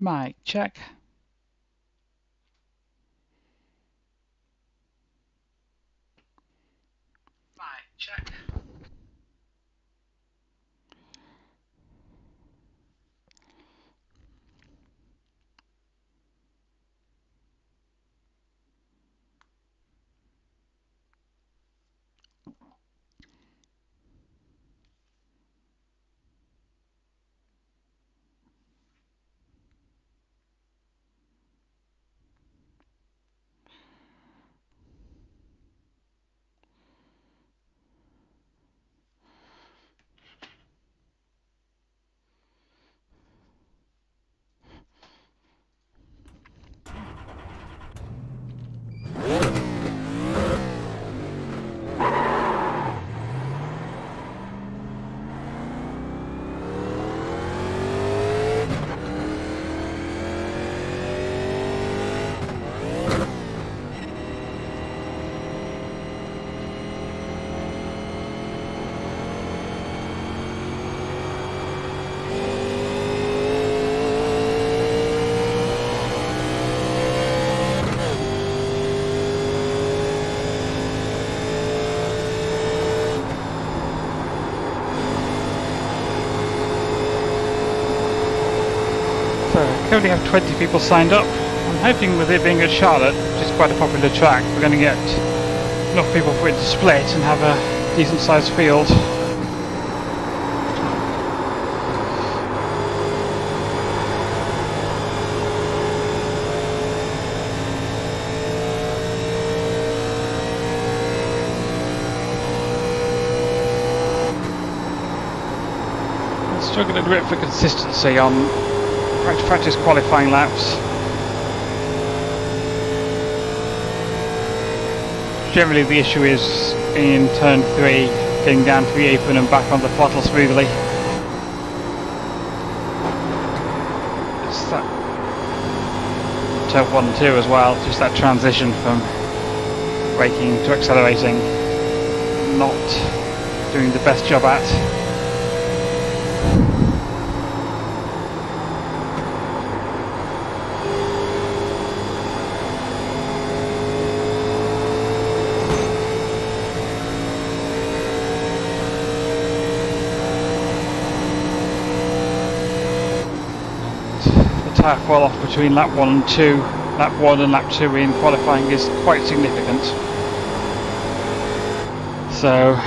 Mic check. Mic check. Currently have 20 people signed up. I'm hoping with it being at Charlotte, which is quite a popular track, we're going to get enough people for it to split and have a decent sized field. I'm struggling a bit for consistency on practice qualifying laps. Generally the issue is in turn 3, getting down to the apron and back on the throttle smoothly. It's that turn 1 and 2 as well, just that transition from braking to accelerating, not doing the best job at. Tyre fall off between lap 1 and 2, lap 1 and lap 2 in qualifying is quite significant. So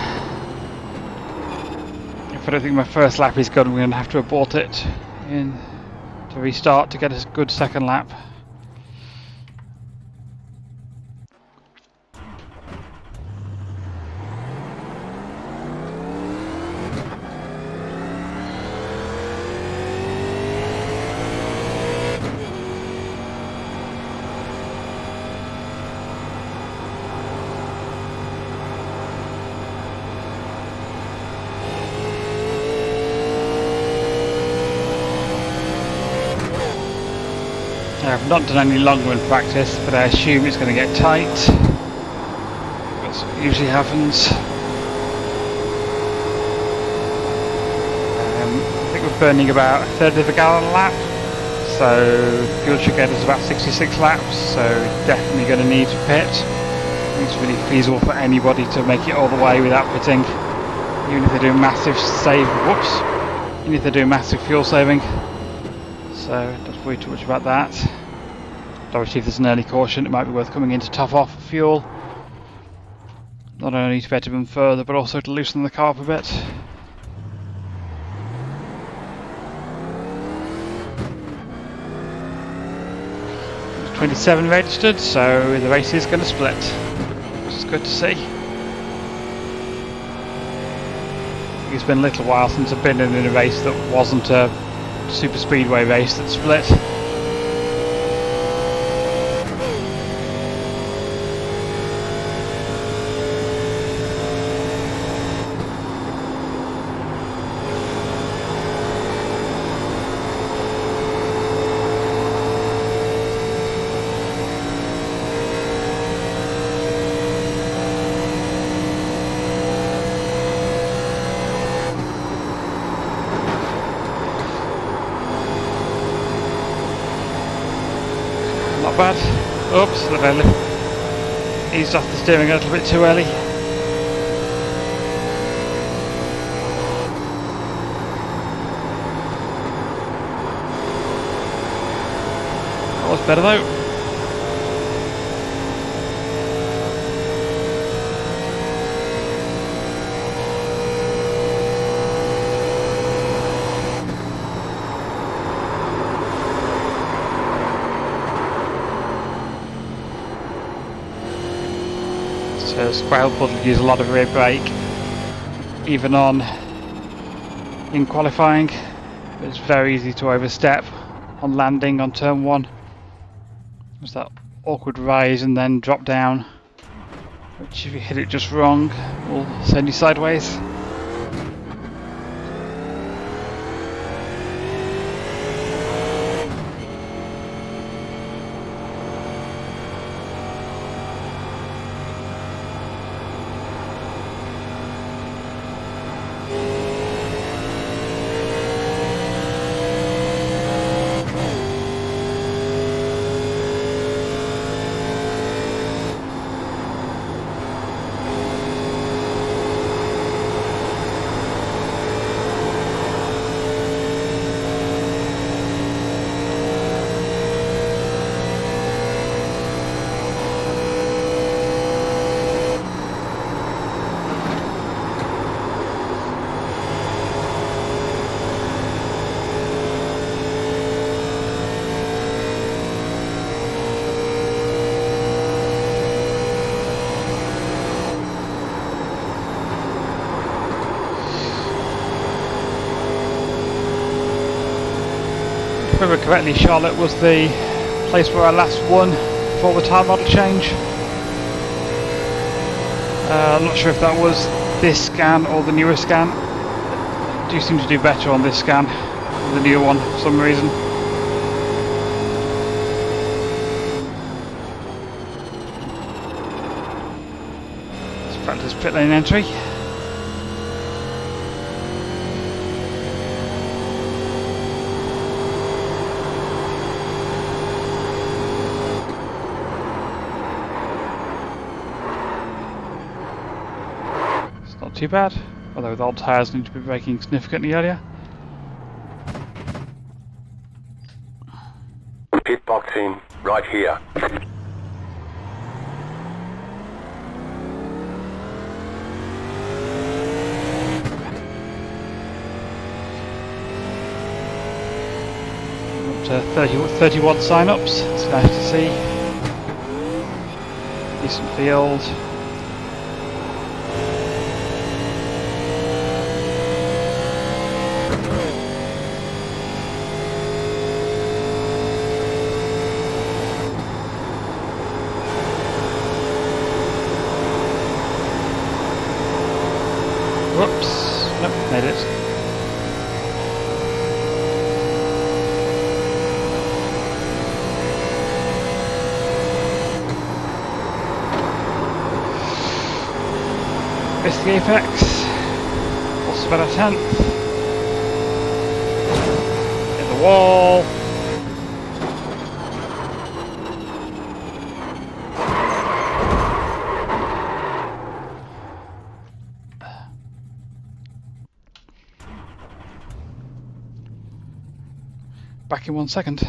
if I don't think my first lap is good, I'm going to have to abort it to restart to get a good second lap. I've not done any long run practice, but I assume it's going to get tight. That's what usually happens. I think we're burning about a third of a gallon a lap, so fuel should get us about 66 laps, so definitely going to need to pit. I think it's really feasible for anybody to make it all the way without pitting, even if they're doing massive even if they're doing massive fuel saving. So don't worry too much about that. Obviously if there's an early caution, it might be worth coming in to top off fuel. Not only to better them further, but also to loosen the car up a bit. There's 27 registered, so the race is going to split, which is good to see. It's been a little while since I've been in a race that wasn't a super speedway race that split. bad. Oops, I eased off the steering a little bit too early. That was better though. So Squirrel Puddle use a lot of rear brake, even in qualifying. It's very easy to overstep on landing on turn 1. There's that awkward rise and then drop down, which if you hit it just wrong will send you sideways. If I remember correctly, Charlotte was the place where I last won before the tyre model change. I'm not sure if that was this scan or the newer scan. I do seem to do better on this scan than the newer one for some reason. Let's practice pit lane entry. Not too bad, although the old tyres need to be braking significantly earlier. Pit box in, right here. Up to 31 sign-ups, it's nice to see. Decent field. Whoops, nope, made it. Missed the apex. Also about a 10th. Hit the wall. Back in 1 second.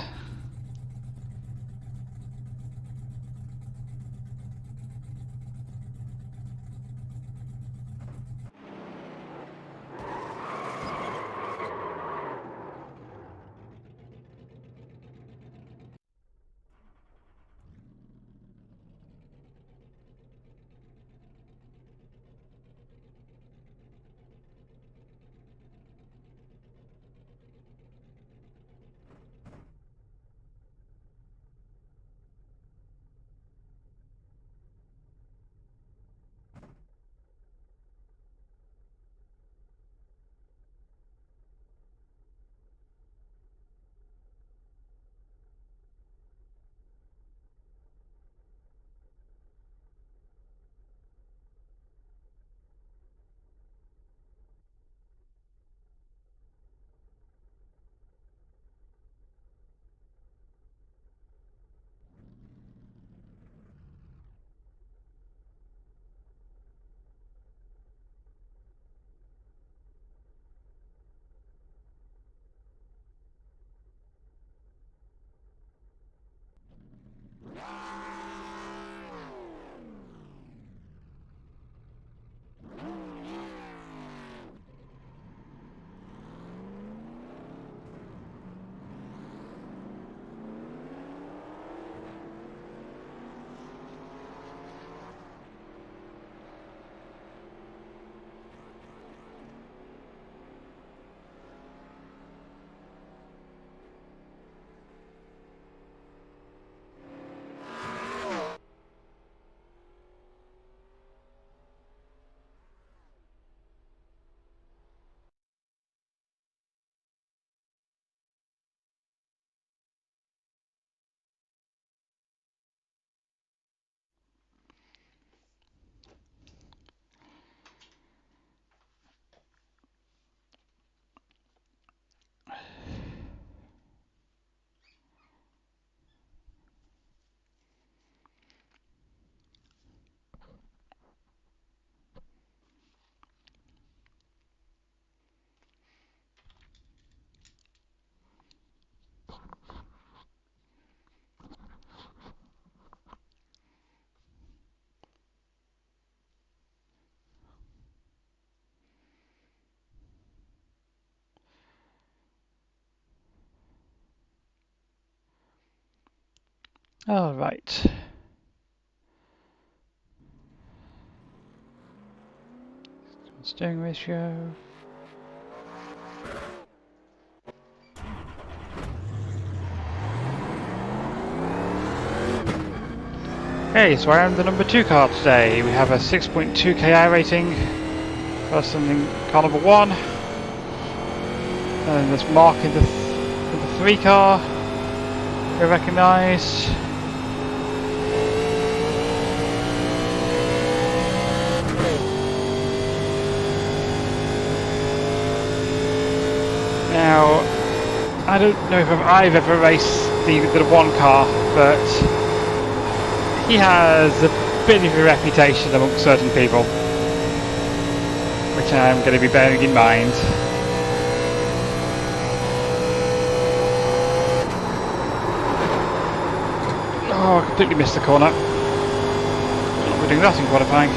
All right. Steering ratio. Okay, so I am the number 2 car today. We have a 6.2 KI rating. Person in car number 1. And there's Mark in the 3 car. We recognise. Now, I don't know if I've ever raced the 1 car, but he has a bit of a reputation amongst certain people, which I'm going to be bearing in mind. Oh, I completely missed the corner. We're doing that in qualifying.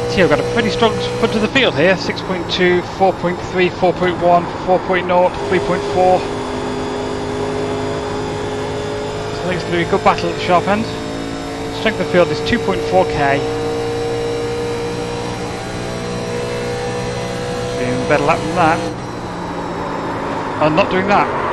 So we've got a pretty strong front of the field here. 6.2, 4.3, 4.1, 4.0, 3.4. So I think it's going to be a good battle at the sharp end. Strength of the field is 2.4k. Doing a better lap than that. I'm not doing that.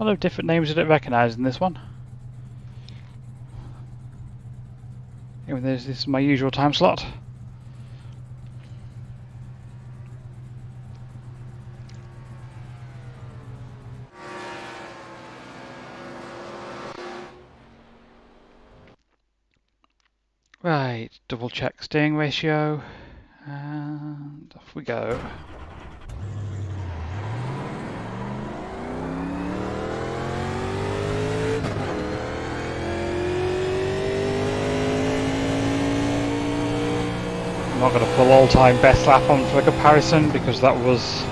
A lot of different names I don't recognise in this one. Even though this is my usual time slot. Right, double check steering ratio, and off we go. I'm not going to pull all-time best lap on for a comparison because that was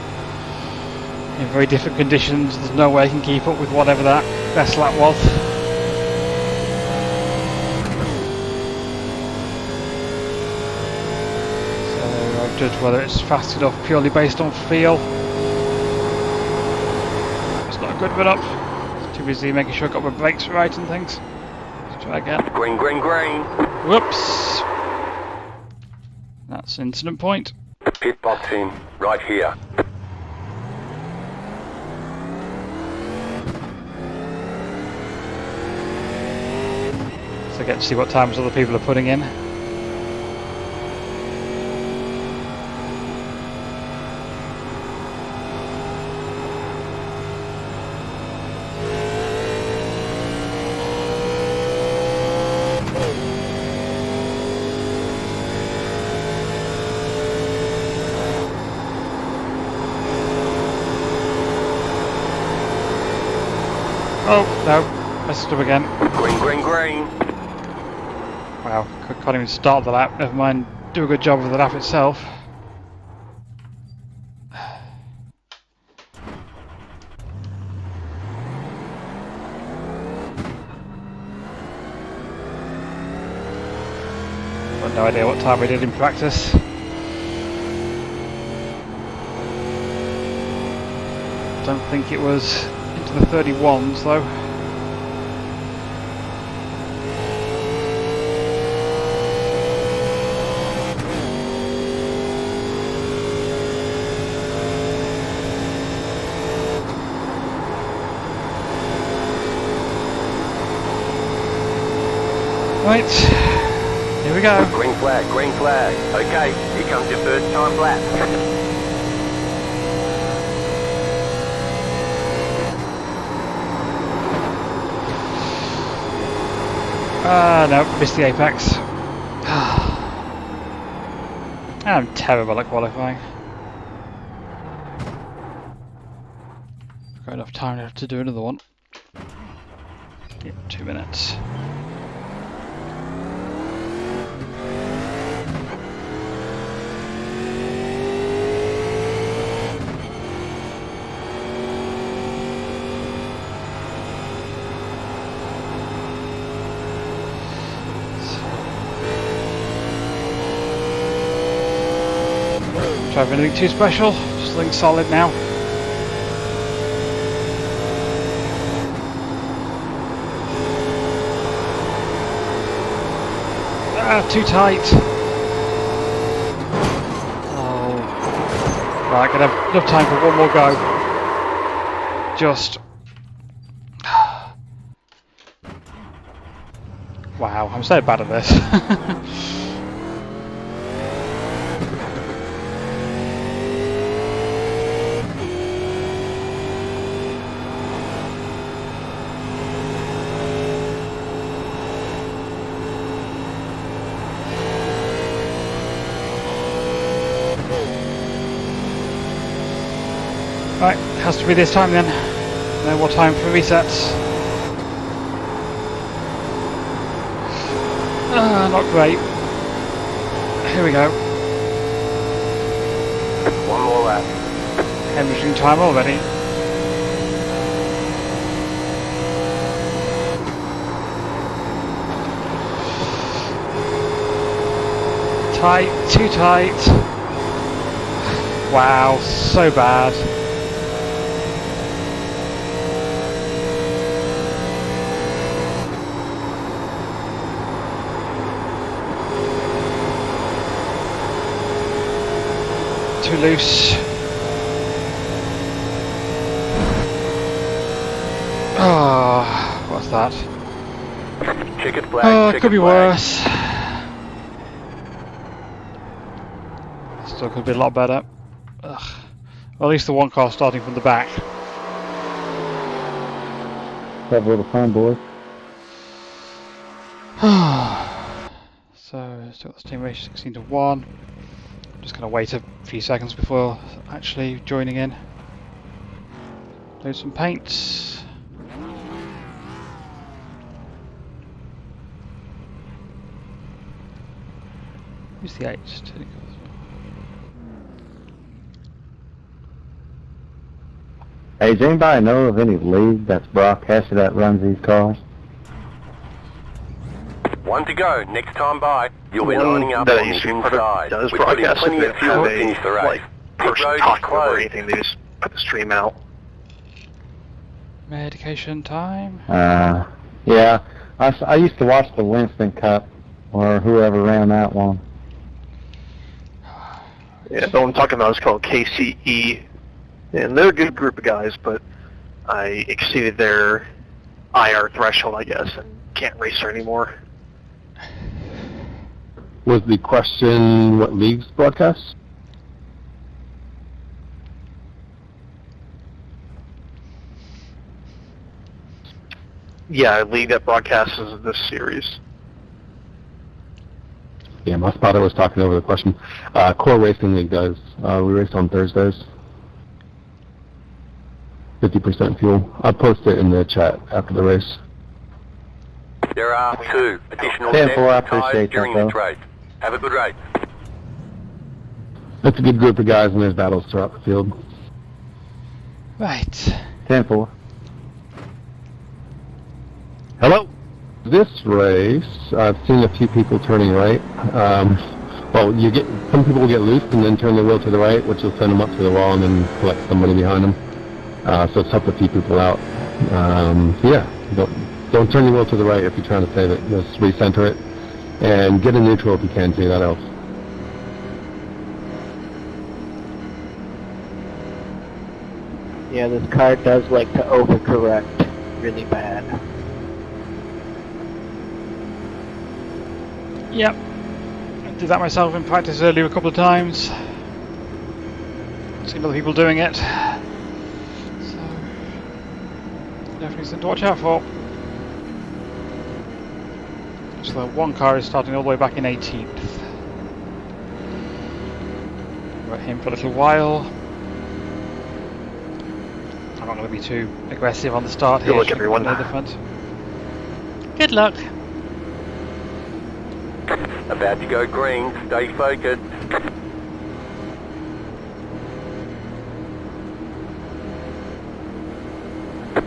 in very different conditions. There's no way I can keep up with whatever that best lap was. Judge whether it's fast enough purely based on feel. It's not a good run up. Too busy making sure I got my brakes right and things. Let's try again. Green, green, green. Whoops. That's incident point. Pit boxing right here. So I get to see what times other people are putting in. Oh, no, messed up again. Green, green, green. Wow, can't even start the lap, never mind do a good job of the lap itself. Got no idea what time we did in practice. Don't think it was into the 31s though. Right, here we go. Green flag, green flag. Okay, here comes your first time lap. No, missed the apex. I'm terrible at qualifying. Got enough time to do another one. Yep, 2 minutes. to have anything too special, just something solid now. Ah, too tight. Oh. Right, gonna have enough time for one more go. Just. Wow, I'm so bad at this. Right, has to be this time then. No more time for resets. Not great. Here we go. One more lap. Hemorrhaging time already. Tight, too tight. Wow, so bad. Too loose. Oh, what's that? Checkered flag. Oh, it checkered could be flag. worse. Still could be a lot better. Ugh. Well, at least the one car starting from the back. Have a little fun, boys. So, still got the team ratio 16 to 1. Just gonna wait a few seconds before actually joining in. Load some paint. Who's the 8? Hey, does anybody know of any league that's broadcasted that runs these cars? One to go. Next time by, you'll be lining up that on the Eastern part inside. does We're putting broadcast plenty if of they fuel have to finish the a race. Pit person road is talking over closed. anything. They just put the stream out. Medication time. Yeah. I used to watch the Winston Cup, or whoever ran that one. Yeah, the one I'm talking about is called KCE, and they're a good group of guys, but I exceeded their IR threshold, I guess, and can't race there anymore. Was the question what leagues broadcast? Yeah, a league that broadcasts this series. Yeah, my spotter was talking over the question. Core Racing League does. We race on Thursdays. 50% fuel. I'll post it in the chat after the race. There are 2 additional Yeah, sets boy, I of tyres appreciate during that, this though. race. Have a good race. That's a good group of guys, and there's battles throughout the field. Right. 10-4. Hello. This race, I've seen a few people turning right. Well, some people will get loose and then turn their wheel to the right, which will send them up to the wall and then collect somebody behind them. So it's helped a few people out. Yeah, don't turn your wheel to the right if you're trying to save it. Just recenter it and get a neutral if you can too. That helps. Yeah, this car does like to overcorrect really bad. Yep. I did that myself in practice earlier a couple of times. Seen other people doing it. So definitely something to watch out for. So one car is starting all the way back in 18th. We're him for a little while. I'm not going to be too aggressive on the start here. Good luck, everyone. Near the front. Good luck. About to go green. Stay focused.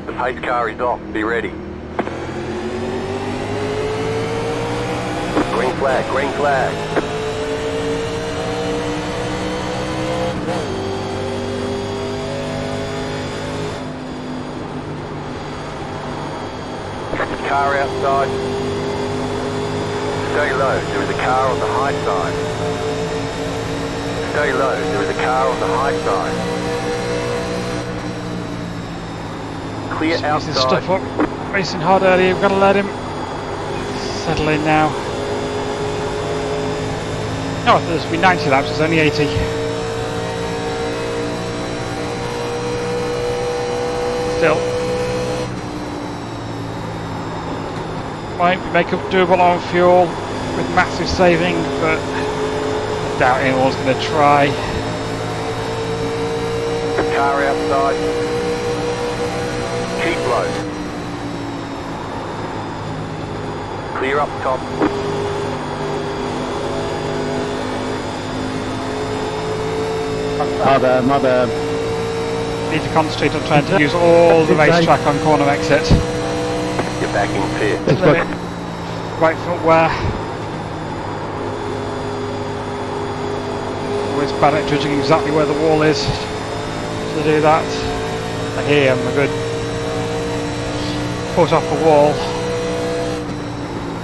The pace car is off. Be ready. Green flag. Green flag. car outside. Stay low, there is a car on the high side. Stay low, there is a car on the high side. Clear He's messing outside. stuff up. Racing hard earlier, we've got to let him settle in now. Oh, I thought this would be 90 laps, it's only 80. Still. Might make up doable on fuel with massive saving, but I doubt anyone's going to try. Car outside. Keep low. Clear up top. My bad. Need to concentrate on trying to use all the racetrack on corner exit. You're back in fifth. Limit right foot wear. Always bad at judging exactly where the wall is to do that. Here I'm a good foot off the wall.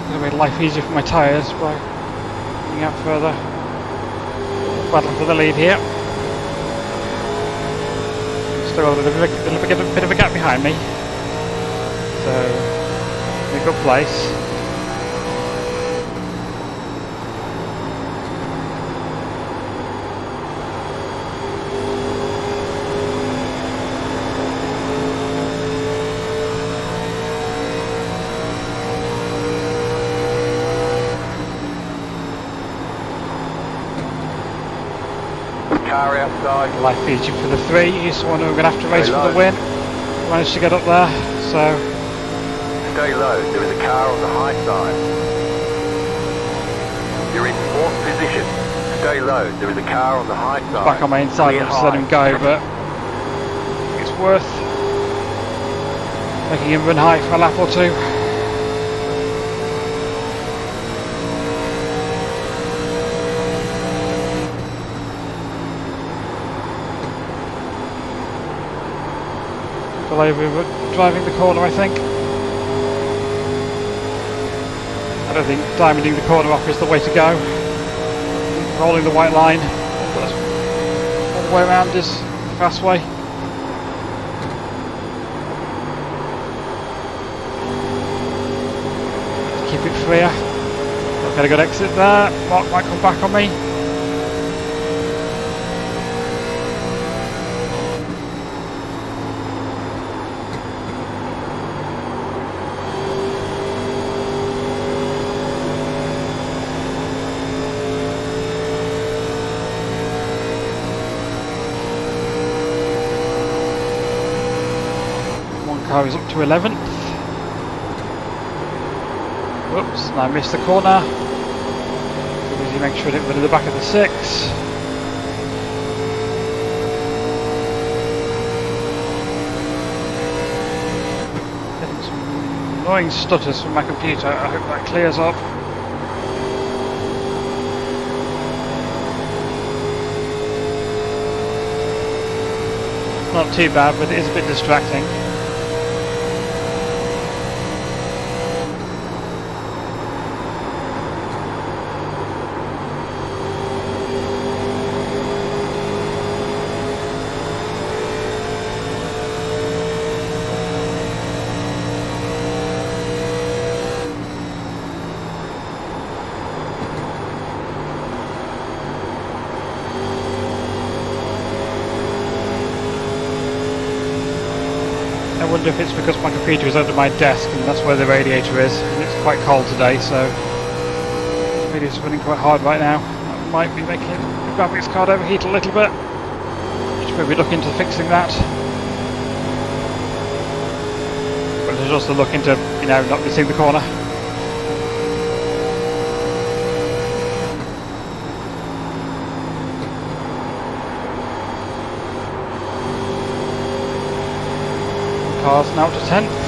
It'll make life easier for my tyres by getting out further. Battling for the lead here. Still a bit of a gap behind me. So, in a good place. Car outside. Life easier for the three. He's the one who we're going to have to race for the win. Managed to get up there, so. Stay low, there is a car on the high side. You're in fourth position. Stay low, there is a car on the high side. Back on my inside, Clear I'll just let him go, but it's worth making him run high for a lap or two. Over driving the corner, I think. I don't think diamonding the corner off is the way to go. Rolling the white line all the way around is the fast way. Keep it clear. Got a good exit there. Mark might come back on me. Car is up to 11th. Whoops, and I missed the corner. Too busy making sure I didn't run in the back of the 6. Getting some annoying stutters from my computer. I hope that clears up. Not too bad, but it is a bit distracting. I wonder if it's because my computer is under my desk and that's where the radiator is, and it's quite cold today, so the video's running quite hard right now. That might be making the graphics card overheat a little bit. Should maybe look into fixing that. But there's also look into, not missing the corner. Cars now to 10th.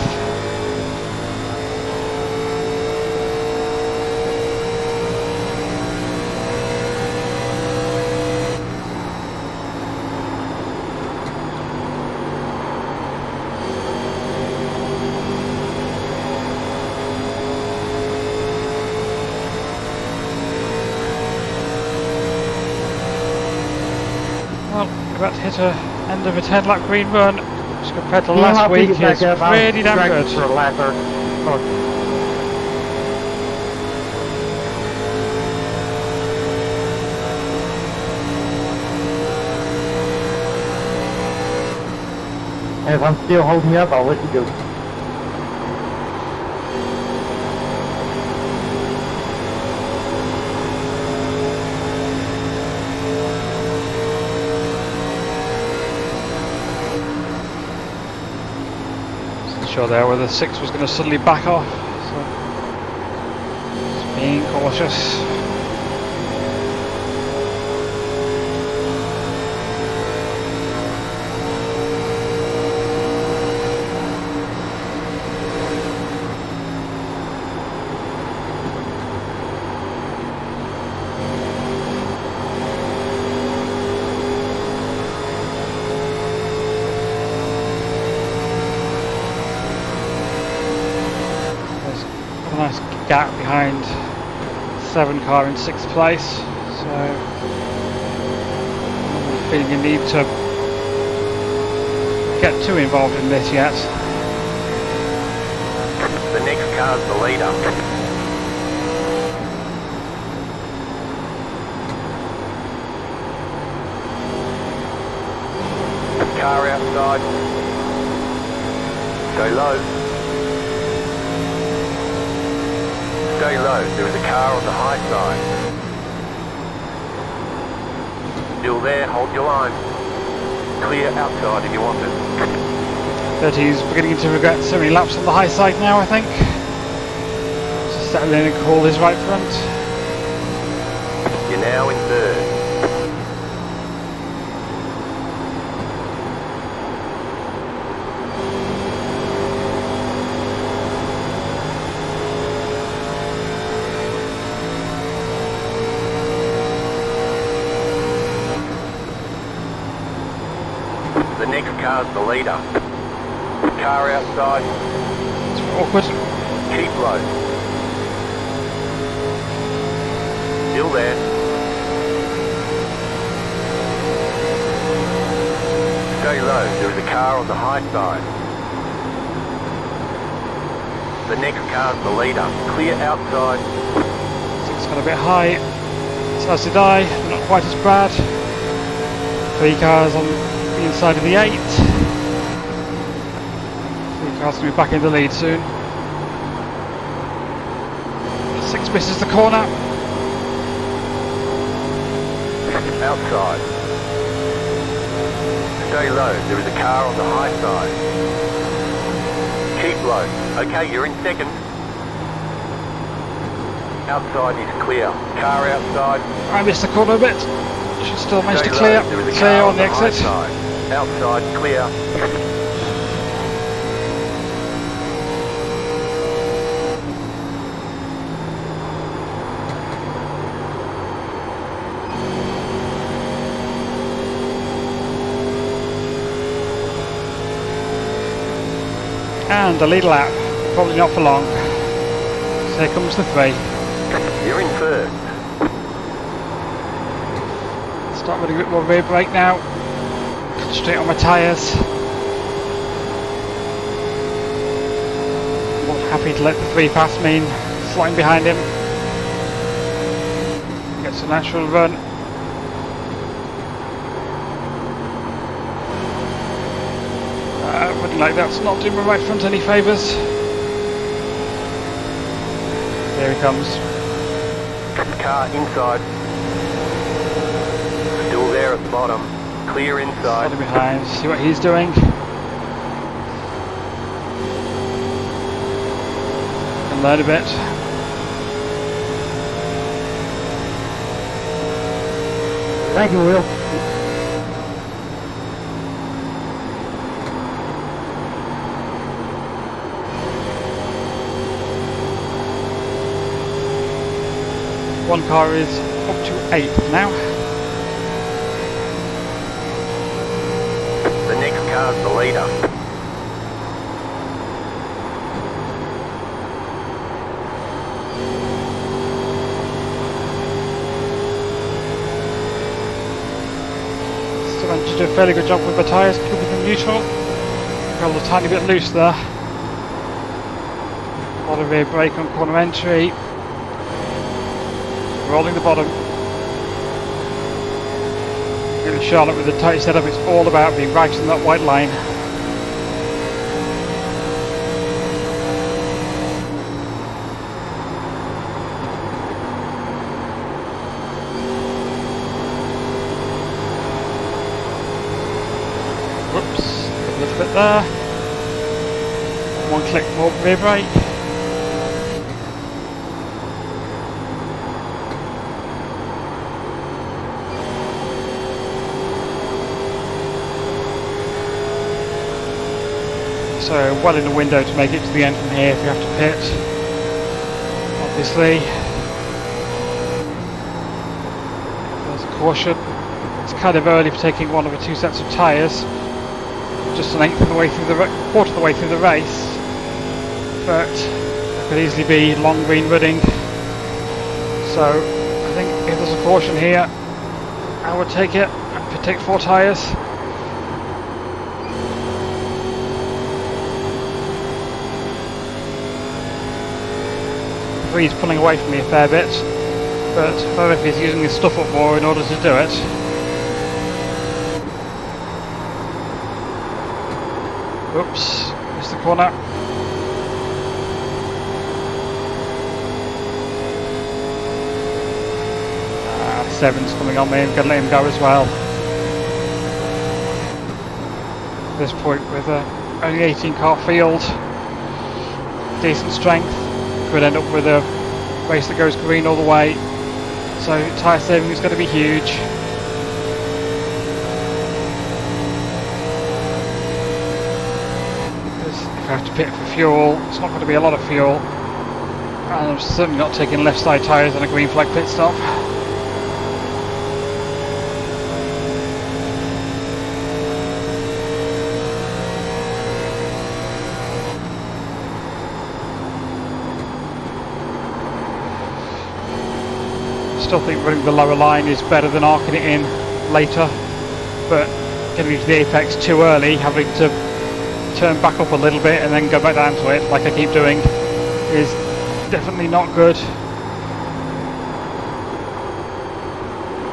Well, we're about to hit a end of a 10 lap green run, which compared to Well, last I'll week pick it back is up. I'll pretty damn drag good. it for a lap or if I'm still holding you up, I'll let you go. Wasn't sure there whether 6 was going to suddenly back off, so just being cautious. A nice gap behind 7 car in 6th place, so I'm not feeling a need to get too involved in this yet. The next car's the leader. Car outside. Go low. Stay low, there is a car on the high side. Still there, hold your line. Clear outside if you want it. But he's beginning to regret so many laps on the high side now, I think. Just settle in and call his right front. You're now in third. The next car's the leader. Car outside. It's awkward. Keep low. Still there. Stay low. There is a car on the high side. The next car's the leader. Clear outside. 6 got a bit high. So as did I. Not quite as bad. 3 cars on the inside of the 8. 3 cars going to be back in the lead soon. 6 misses the corner. Outside. Stay low. There is a car on the high side. Keep low. Okay, you're in second. Outside is clear. Car outside. I missed the corner a bit. Should still manage to Stay clear. low. There is a Clear car on the high exit. side. Outside, clear. And the lead lap. Probably not for long. So here comes the 3. You're in first. Start with a bit more rear brake now. Concentrate on my tyres. More happy to let the 3 pass me, sliding behind him. Gets a natural run. Wouldn't like that's not doing my right front any favours. There he comes. Car inside. Still there at the bottom. Clear inside. Sliding behind. See what he's doing. And learn a bit. Thank you, Will. One car is up to 8th now. The next car's the leader. Still managed to do a fairly good job with the tyres, keeping them neutral. Got a tiny bit loose there. A lot of rear brake on corner entry. Rolling the bottom. In Charlotte with the tight setup, it's all about being right in that white line. Whoops, a little bit there. One click more rear brake. So well in the window to make it to the end from here if you have to pit, obviously. There's a caution. It's kind of early for taking one of the two sets of tyres. Just an eighth of the way through quarter of the way through the race. But it could easily be long green running. So I think if there's a caution here, I would take it and take 4 tyres. He's pulling away from me a fair bit, but I don't know if he's using his stuff up more in order to do it. Oops, missed the corner. Seven's coming on me, I'm going to let him go as well. At this point with only 18 car field, decent strength. Could end up with a race that goes green all the way, so tyre saving is going to be huge. Because if I have to pit for fuel, it's not going to be a lot of fuel, and I'm certainly not taking left side tyres on a green flag pit stop. Still think running the lower line is better than arcing it in later, but getting to the apex too early, having to turn back up a little bit and then go back down to it like I keep doing, is definitely not good.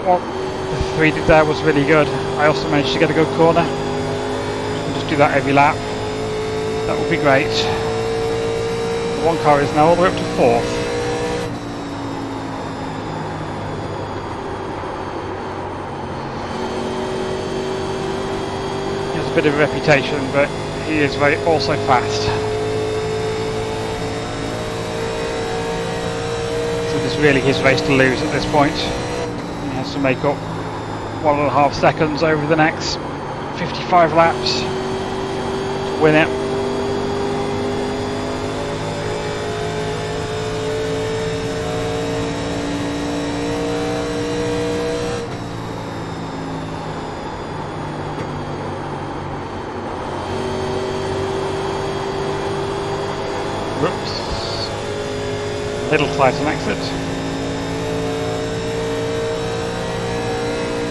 What the 3 did there was really good. I also managed to get a good corner. I'll just do that every lap. That would be great. The one car is now all the way up to 4th. Bit of a reputation, but he is also fast. So this is really his race to lose at this point. He has to make up 1.5 seconds over the next 55 laps to win it. Little tight on exit.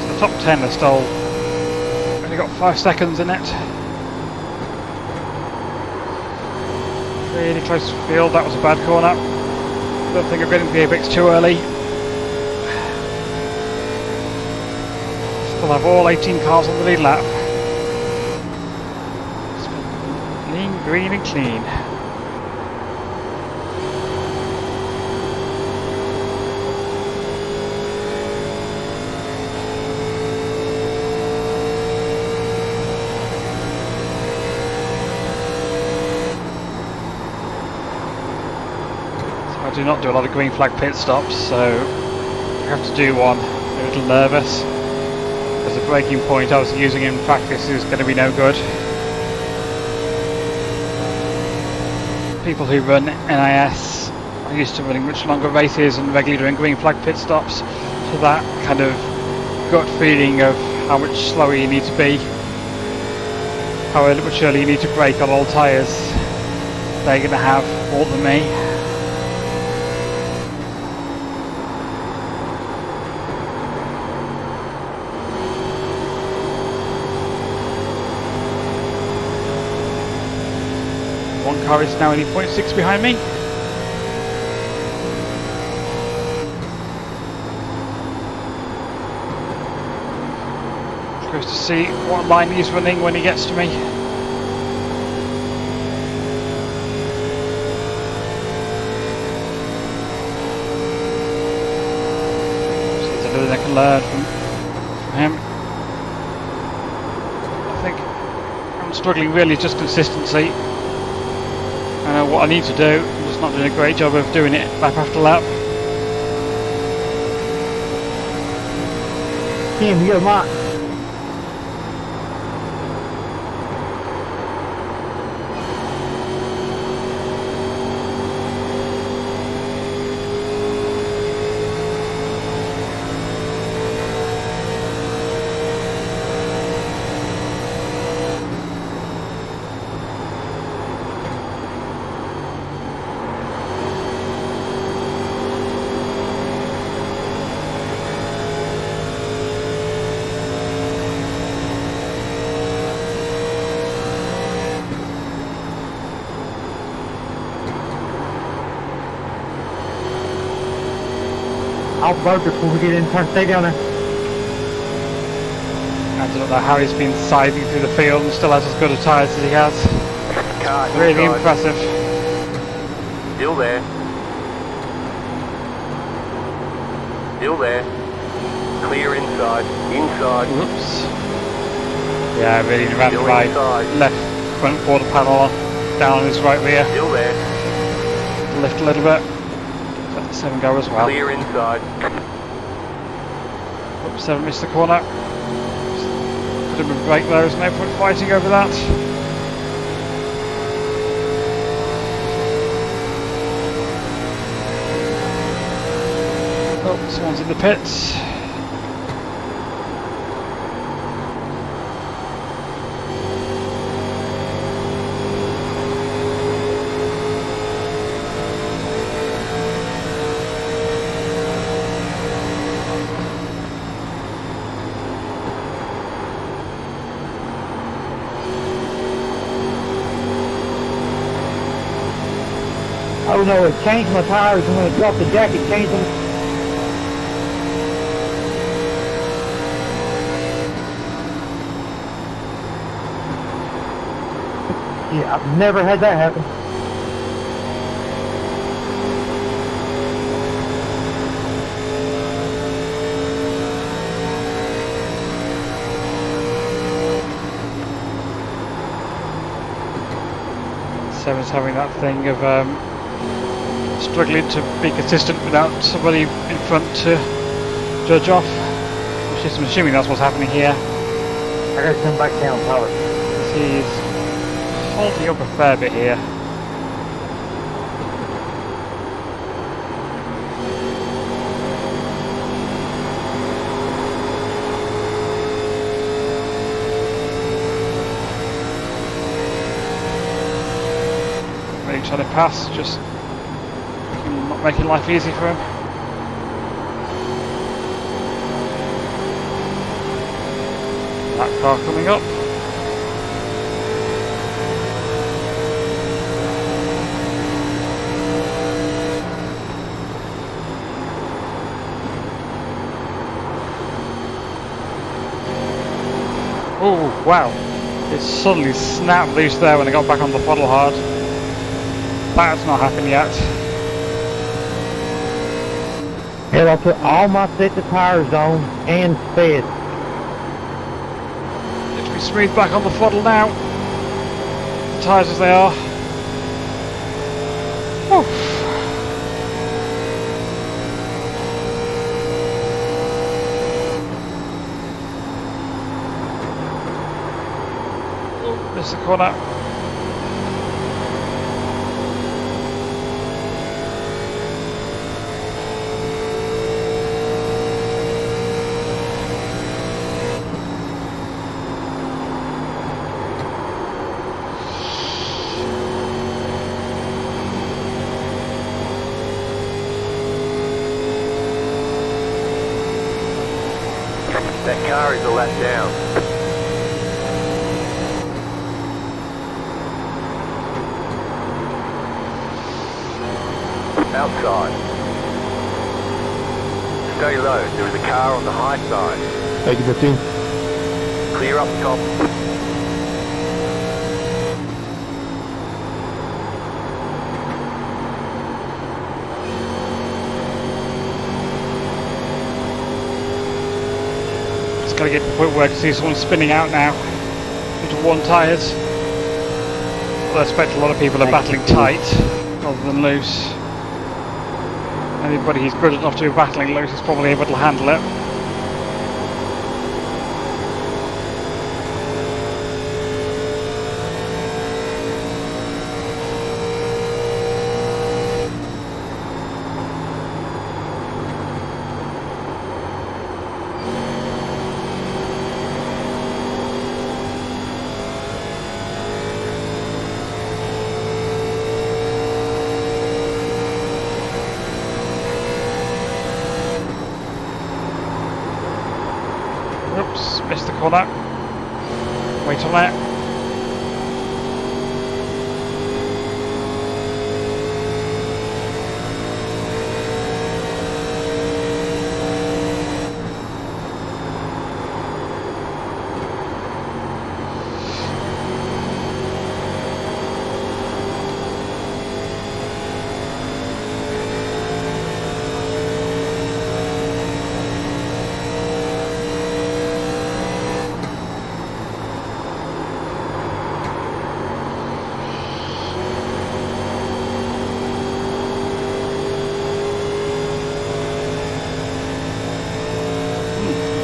So the top 10 are still only got 5 seconds in it. Really close to field, that was a bad corner. Don't think I'm getting to the apex too early. Still have all 18 cars on the lead lap. Clean, green and clean. I do not do a lot of green flag pit stops, so I have to do one. I'm a little nervous because the braking point I was using in practice is going to be no good. People who run NIS are used to running much longer races and regularly doing green flag pit stops, so that kind of gut feeling of how much slower you need to be, how much earlier you need to brake on all tyres, they're going to have more than me. One car is now only 0.6 behind me. Curious to see what line he's running when he gets to me. I can learn from him. I think I'm struggling really just consistency. I know what I need to do. I'm just not doing a great job of doing it lap after lap. Tim, you're mine. I'll vote before we get in turn. Stay down there. I don't know how he's been siding through the field and still has as good a tyres as he has. Car Really inside. impressive. Still there. Still there. Clear inside. Inside. Whoops. Yeah, really ran Still right inside. left front quarter panel down on his right rear. Still there. Lift a little bit. Let the 7 go as well. Clear inside. Oops, 7 missed the corner. Could have been brake there, there's no point fighting over that. Oh, someone's in the pits. Oh no, it changed my tires and when it dropped the jack, it changed them. Yeah, I've never had that happen. Seven's having that thing of struggling to be consistent without somebody in front to judge off, which is, I'm assuming that's what's happening here. I gotta come back down, power. He's holding up a fair bit here. Really trying to pass, just not making life easy for him. That car coming up. Oh wow, it suddenly snapped loose there when I got back on the puddle hard. That's not happened yet. Hell, I put all my sets of tires on and fed. Literally smooth back on the fuddle now. The tyres as they are. Whew. Oh, missed the corner. That car is a lap down. outside. Stay low, there is a car on the high side. Thank you, 15. Clear up top. Just gotta get to the point where I can see someone spinning out now into one tyres. Well, I expect a lot of people are battling tight rather than loose. Anybody who's good enough to be battling loose is probably able to handle it. Oops, missed the corner. Wait on that.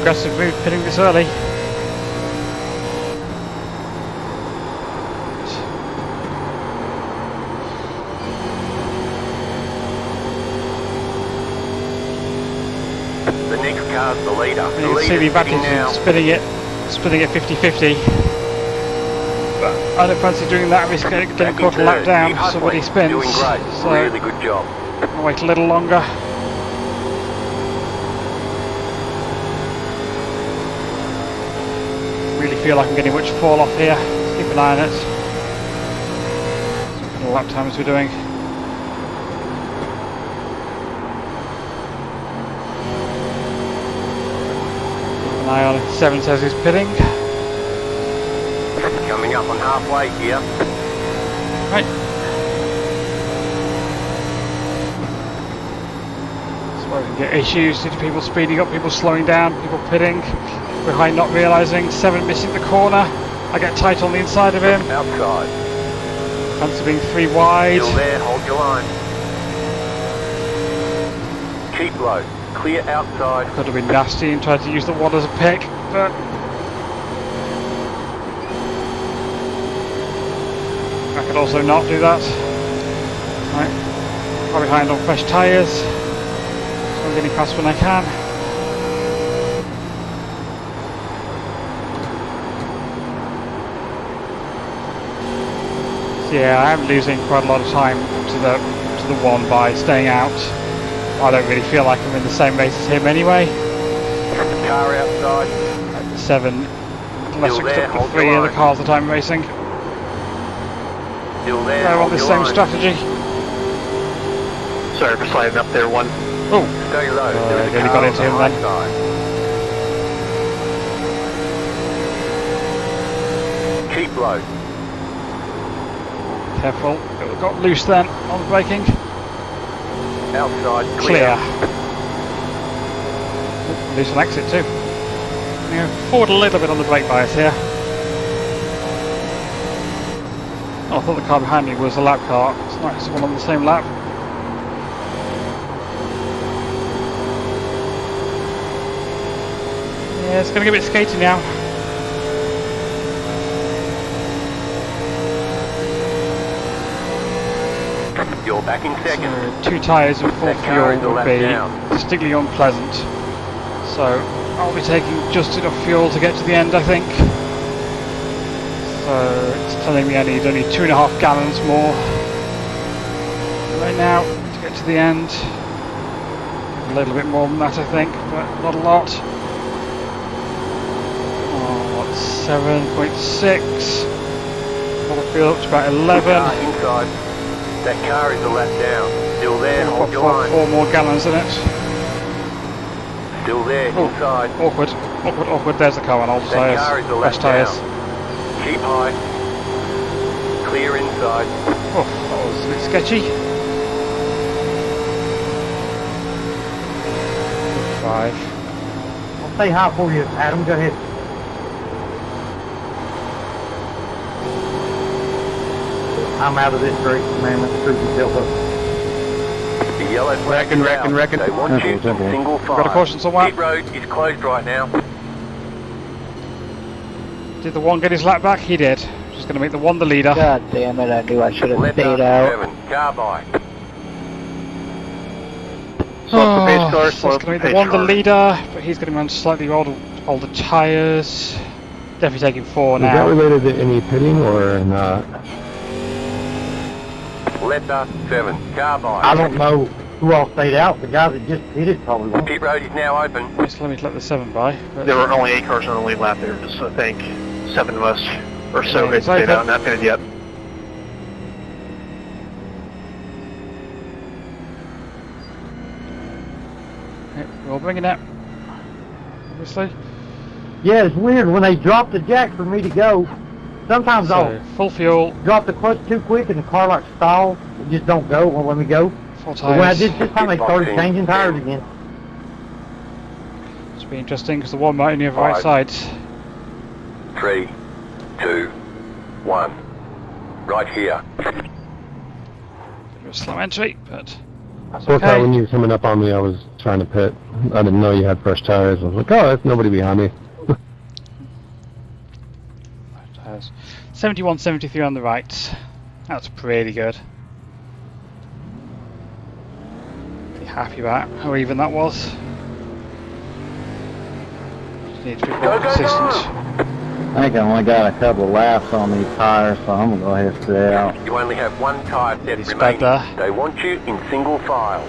Aggressive move pitting this early. The next car's the leader. You can see the advantage in spinning it 50-50. But I don't fancy doing that, risk getting caught a lap down so when he spins. Doing great. So Really good job. I'll wait a little longer. Really feel like I'm getting much fall off here. Let's keep an eye on it. What kind of lap times we're doing. Keep an eye on it. 7 says he's pitting. Coming up on halfway here. Right. That's where we can get issues. Due to people speeding up, people slowing down, people pitting. Behind not realising, 7 missing the corner. I get tight on the inside of him. Outside. Fancy being 3 wide. Still there, hold your line. Keep low. Clear outside. Could have been nasty and tried to use the wad as a pick, but I could also not do that. Right. I'm behind on fresh tyres. So I'm getting past when I can. Yeah, I am losing quite a lot of time to the one by staying out. I don't really feel like I'm in the same race as him anyway. Car outside. At the 7, unless Still I there, up to hold 3 your of the line. cars that I'm racing. Still there, They're on hold the your same line. strategy. Sorry for sliding up there one. Oh, Stay low. There is a nearly car got on into the him high then. side. Keep low. careful. It got loose then on the braking. Outside, Clear. clear. Loose on exit too. Forward a little bit on the brake bias here. Oh, I thought the car behind me was a lap car. It's not, it's one on the same lap. Yeah, it's going to get a bit skaty now. You're back in second. So 2 tyres and full That car is fuel a would lap be down. distinctly unpleasant. So I'll be taking just enough fuel to get to the end, I think. So it's telling me I need only 2.5 gallons more right now to get to the end. A little bit more than that, I think, but not a lot. Oh, what's 7.6? Full fuel up to about 11. Car inside. That car is a lap down. Still there, Got hold your line. 4 more gallons in it. Still there, Oh. inside. Awkward, awkward, awkward. There's the car on old That tyres. car is a lap Fresh tyres. down. Keep high. Clear inside. Oh, that was a bit sketchy. 5. I'll stay high for you, Adam. Go ahead. I'm out of this race, man. Let's prove yourself up. The yellow flag is out. They want you in single file. Got a caution somewhere. Pit road is closed right now. Did the one get his lap back? He did. Just going to make the one the leader. God damn it, I knew I should have Left stayed up, out. 7, car by. Slow up the pace car, So slow it's up the going to be pace the one the car. leader, but he's going to run slightly older tyres. Definitely taking 4 Is that now. related to any pitting or not? Left up, 7, car by. I don't know who all stayed out. The guy that just hit it probably won't. Pit road is now open. Just let me let the 7 by. But There were only 8 cars on the lead lap there, so I think 7 of us or so Yeah, had it's stayed open. out and not pitted yet. yeah, we're all bringing it. Obviously. Yeah, it's weird when they drop the jack for me to go. Sometimes So, I'll full fuel, drop the clutch too quick and the car like stalls. It just don't go. Won't let me go. 4 But when I tyres. did this time, they started changing tires again. It's be interesting because the one might only have the right 5. side. 3, 2, 1. Right here. Bit of a slow entry, but that's So okay. when you were coming up on me, I was trying to pit. I didn't know you had fresh tires. I was like, oh, there's nobody behind me. Tyres. 71, 73 on the right. That's pretty good. Be happy about how even that was. Just need to be Go, more go, consistent. go! I think I only got a couple of laps on these tires, so I'm gonna go ahead and stay out. You only have 1 tyre set It's remaining. better. They want you in single file.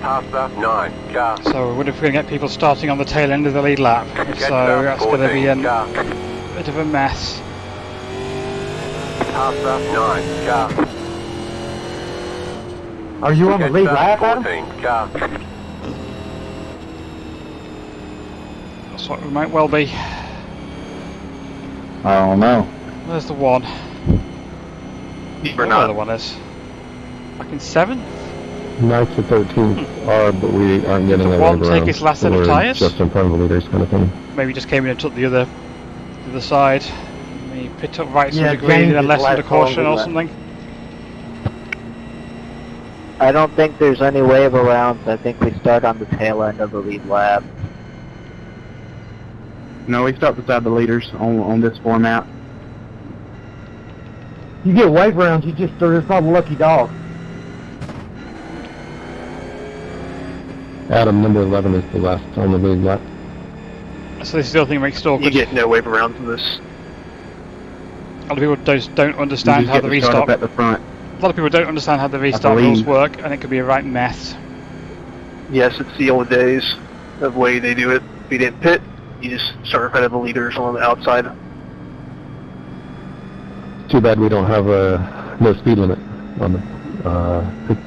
Pasta 9, car. So what if we're going to get people starting on the tail end of the lead lap? So that's going to be a car. bit of a mess. Pasta 9, car. Are you on the lead lap, Adam? 14, car. That's what we might well be. I don't know. There's the one. Or Where the not. other one is. Back in 7th? 9th to 13th are, but we aren't getting a One wave take around. his last set of We're tyres? just in front of the leaders kind of thing. Maybe just came in and took the other side. Maybe picked up right Yeah, some degree and then James left is under last car caution on or the something. I don't think there's any wave around. I think we start on the tail end of the lead lap. No, we start beside the leaders on this format. You get wave rounds, you just it's not a lucky dog. Adam, number 11 is the last on the lead lap. So this is the other thing that makes it You awkward. get no wave around from this. A lot of people don't You understand just how get the to start restart. up at the front. A lot of people don't understand how the the restart rules lead. work, and it can be a right mess. Yes, it's the old days of the way they do it. If you didn't pit, you just start in front of the leaders on the outside. Too bad we don't have a no speed limit on the pit.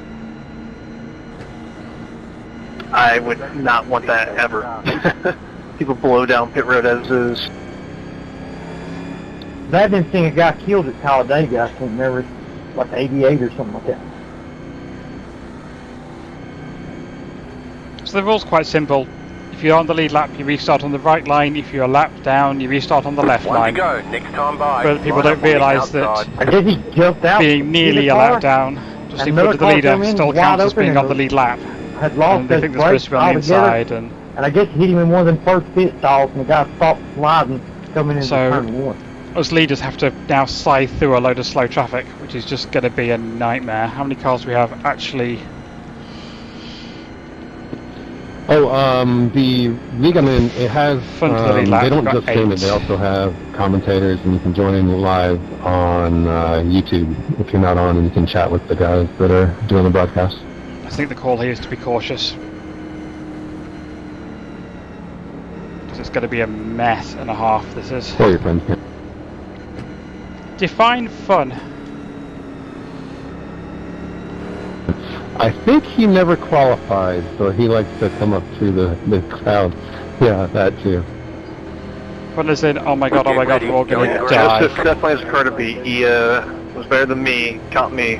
I would not want that ever. People blow down pit road as is. That didn't think a guy killed at Talladega. I can't remember, like 88 or something like that. So the rule's quite simple. If you're on the lead lap, you restart on the right line. If you're a lap down, you restart on the left 1 to line. go, next time by. But people Line don't up on the realise that outside. I guess he jumped out. being nearly hit a the lap car, down, just in Another front of the car leader, came in still wide counts as open being and on the lead lap. Had lost And they his think they're supposed to be on the brakes altogether. inside. And And I guess he hit him in one of them first pit stalls, and the guy stopped sliding coming into So- turn 1. us leaders have to now scythe through a load of slow traffic, which is just going to be a nightmare. How many cars do we have actually? The league I'm in, it has, Front of the lead lap, they don't we've got just stream it, 8. they also have commentators, and you can join in live on YouTube if you're not on, and you can chat with the guys that are doing the broadcast. I think the call here is to be cautious. Because it's going to be a mess and a half, this is. Or your friends can. Define fun. I think he never qualified, so he likes to come up through the crowd. Yeah, that too. Fun as in, oh my god, we're all going to Yeah, die. that's definitely his car to beat. He was better than me, caught me.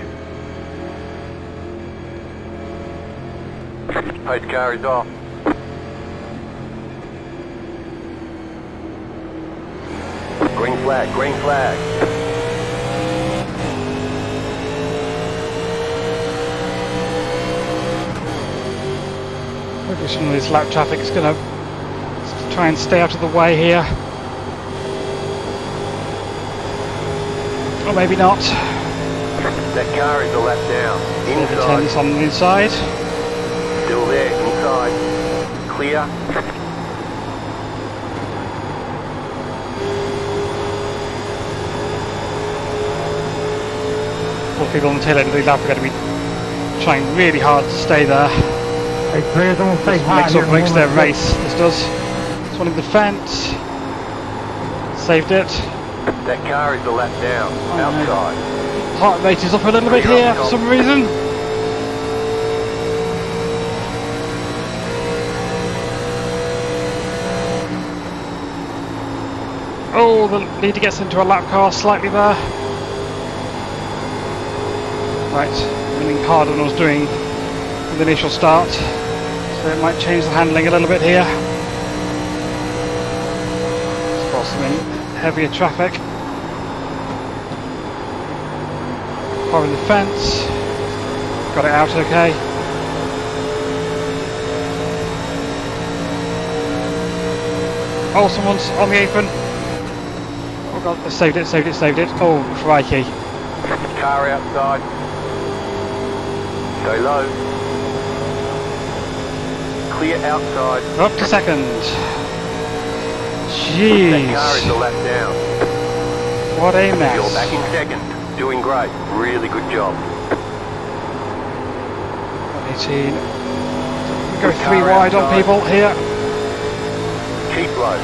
Pace car is off. Green flag, green flag. Maybe some of this lap traffic is going to try and stay out of the way here. Or maybe not. That car is a lap down. Inside. Tennis on the inside. Still there, inside. Clear. All people on the tail end of the lap are going to be trying really hard to stay there. Hey, players, I want to say hi. Makes their race. This does. This one in the fence. Saved it. That car is a lap down. Outside. Heart rate is up a little bit here for some reason. Oh, the leader gets into a lap car slightly there. Right, running harder than I was doing in the initial start. So it might change the handling a little bit here. Spot some heavier traffic. Car in the fence. Got it out okay. Oh, someone's on the apron. Oh god, they saved it, saved it, saved it. Oh, crikey. Car outside. Go low. Clear outside. We're up to second. That Jeez. car is a lap down. What a mess. You're back in second. Doing great. Really good job. 118. We go 3 wide on people here. Keep low.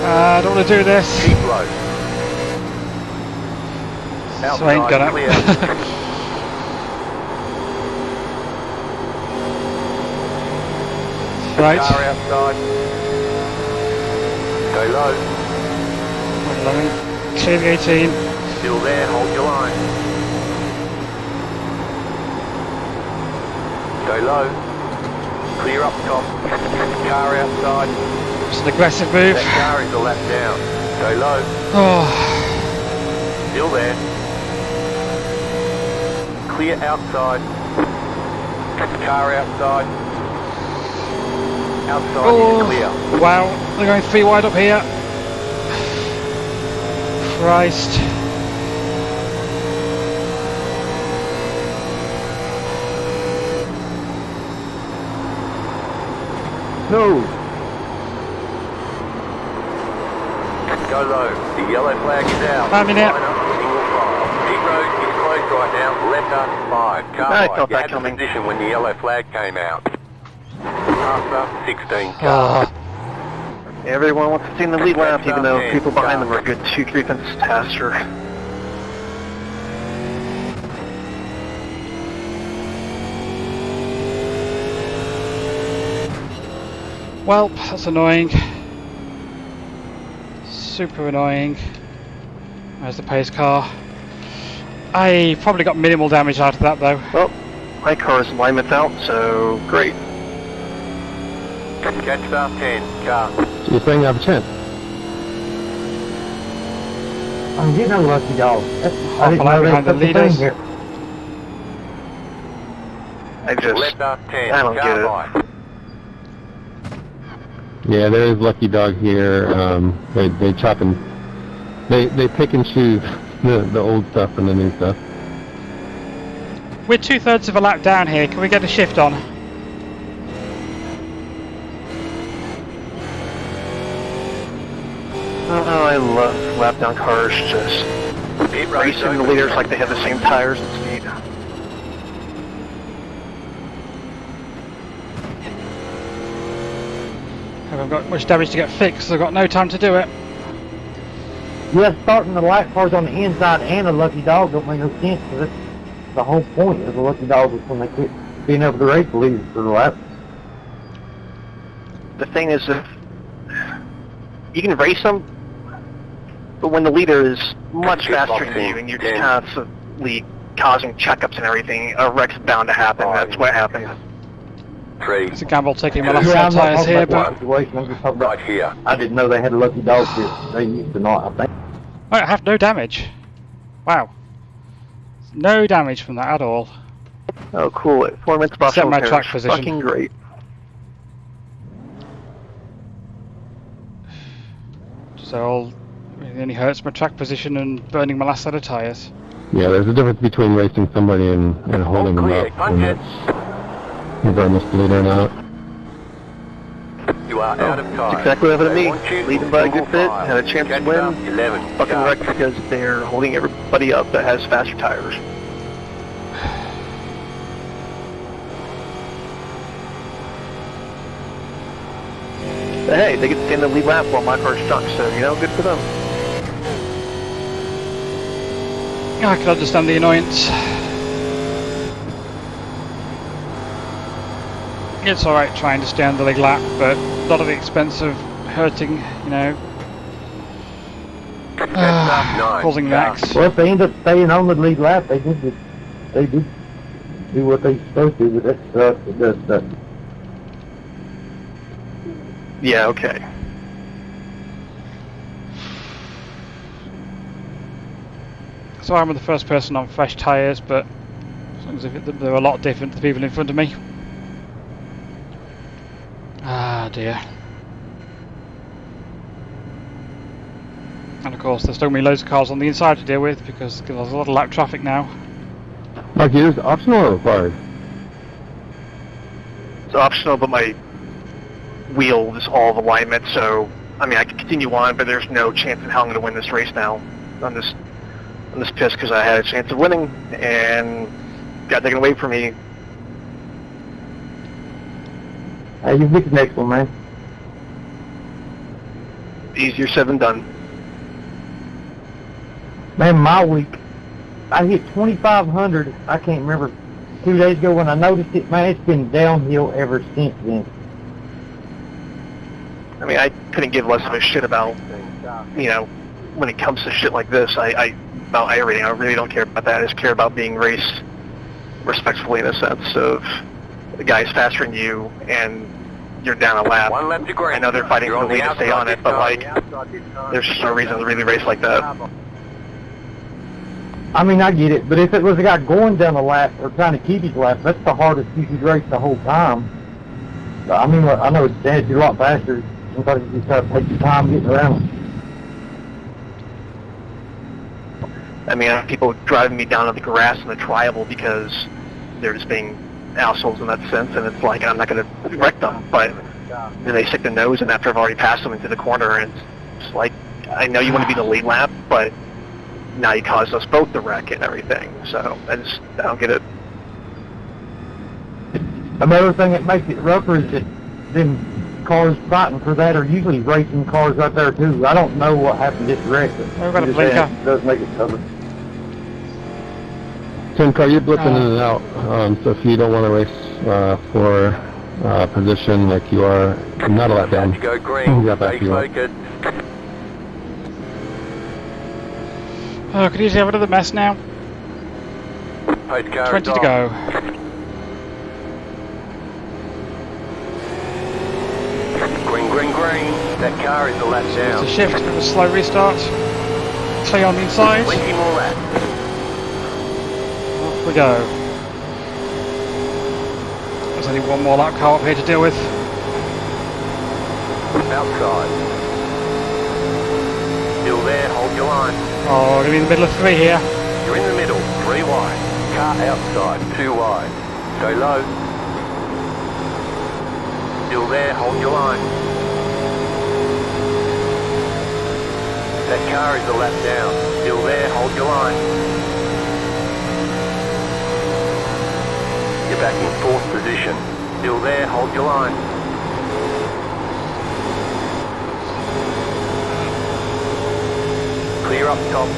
I don't want to do this. Keep low. So I ain't gonna. Clear. Right. Car outside. Go low. 11. Clear the 18. Still there. Hold your line. Go low. Clear up top. Car outside. It's an aggressive move. That car is a lap down. Go low. Oh, Still there. Clear outside. Car outside. Outside is clear. wow. They're going 3 wide up here. Christ. No. Go low. The yellow flag is out. I'm in it. Line up, single file. Pit road is closed right now. Left up 5. Car I wide. felt You that had the coming. position when the yellow flag came out. After 16 car. Oh, Everyone wants to see in the lead lap, even though people behind them are a good 2-3 fences faster. well, that's annoying. Super annoying. There's the pace car. I probably got minimal damage out of that though. Well, my car's alignment's out, so great. Catch start 10 car. So you're saying I have a chance? I'm getting a lucky dog. I didn't lap know they behind the put the thing leaders. here. Left up 10 I don't get car it. wide. Yeah, there is Lucky Dog here. They chop and they pick and choose the old stuff and the new stuff. We're 2/3 of a lap down here. Can we get a shift on? Oh, I love lap down cars, just Pit road racing the open. leaders like they have the same tires and speed. Haven't got much damage to get fixed, so I've got no time to do it. Yeah, starting the lap cars on the inside and a lucky dog don't make no sense, because that's the whole point of the lucky dog is when they quit being able to race the leaders for the lap. The thing is, if you can race them, but when the leader is much faster than you and you're just constantly causing checkups and everything, a wreck's bound to happen. That's what happened. 3. It's a gamble taking my last Yeah, set I'm of not tyres here, talking about but that situation. I'm just talking about, Right here. I didn't know they had a lucky dog here. They used to not, I think. I have no damage. Wow. No damage from that at all. Oh, cool. 4 minutes buff. Set my track position. Fucking great. So it only hurts my track position and burning my last set of tyres. Yeah, there's a difference between racing somebody and holding them clear. up. Punch it. Regardless of the leader or not. You are out of That's time. exactly what happened to They me. want you Leading in by a single good fit, file. had a chance to Catch win. up, 11. Fucking Go. wrecked because they're holding everybody up that has faster tires. But hey, they get to stay in the lead lap while my car's stuck, so, you know, good for them. I can understand the annoyance. It's alright trying to stay on the lead lap, but not at the expense of hurting, you know, causing wrecks. Well, if they end up staying on the lead lap, they did do what they supposed to, but that sucks. It does suck. Yeah, okay. So I'm the first person on fresh tyres, but as long as they're a lot different to the people in front of me. Ah dear. And of course there's still going to be loads of cars on the inside to deal with because there's a lot of lap traffic now. Marky, is it optional or required? It's optional, but my wheel is all of alignment, so, I mean, I can continue on, but there's no chance in hell I'm going to win this race now. I'm just pissed because I had a chance of winning, and got taken away from me. Hey, you get the next one, man. Easier said than done. Man, my week, I hit 2,500, I can't remember, 2 days ago when I noticed it. Man, it's been downhill ever since then. I mean, I couldn't give less of a shit about, you know, when it comes to shit like this, about iRacing, I really don't care about that. I just care about being raced respectfully in a sense of the guy's faster than you and you're down a lap. 1 lap to green. I know they're fighting You're for the lead to stay on it, but like, there's just no reason to really race like that. I mean, I get it, but if it was a guy going down the lap or trying to keep his lap, that's the hardest you could race the whole time. I mean, I know it's dead, you're a lot faster. Sometimes you just have to take your time getting around. I mean, I have people driving me down to the grass in the triable because they're just being assholes in that sense, and it's like, I'm not going to wreck them, but then they stick their nose in after I've already passed them into the corner, and it's like, I know you want to be the lead lap, but now you caused us both to wreck and everything, so I don't get it. Another thing that makes it rougher is that them cars fighting for that are usually racing cars right there too. I don't know what happened this wreck, but We've got a blinker. it does make it tougher. Tim Carr, you're blipping in and out, so if you don't want to race for position like you are, not a lap down. You go green. You got back Stay if you want. focused. Oh, could you have another mess now? Post car 20 is to off. go. Green, green, green. That car is a lap down. It's a shift, a slow restart. Clear on the inside. 20 more laps. Off we go. There's only one more lap car up here to deal with. Outside. Still there, hold your line. Oh, we're going to be in the middle of 3 here. You're in the middle, 3 wide. Car outside, 2 wide. Go low. Still there, hold your line. That car is a lap down. Still there, hold your line. You're back in 4th position. Still there, hold your line. Clear up top.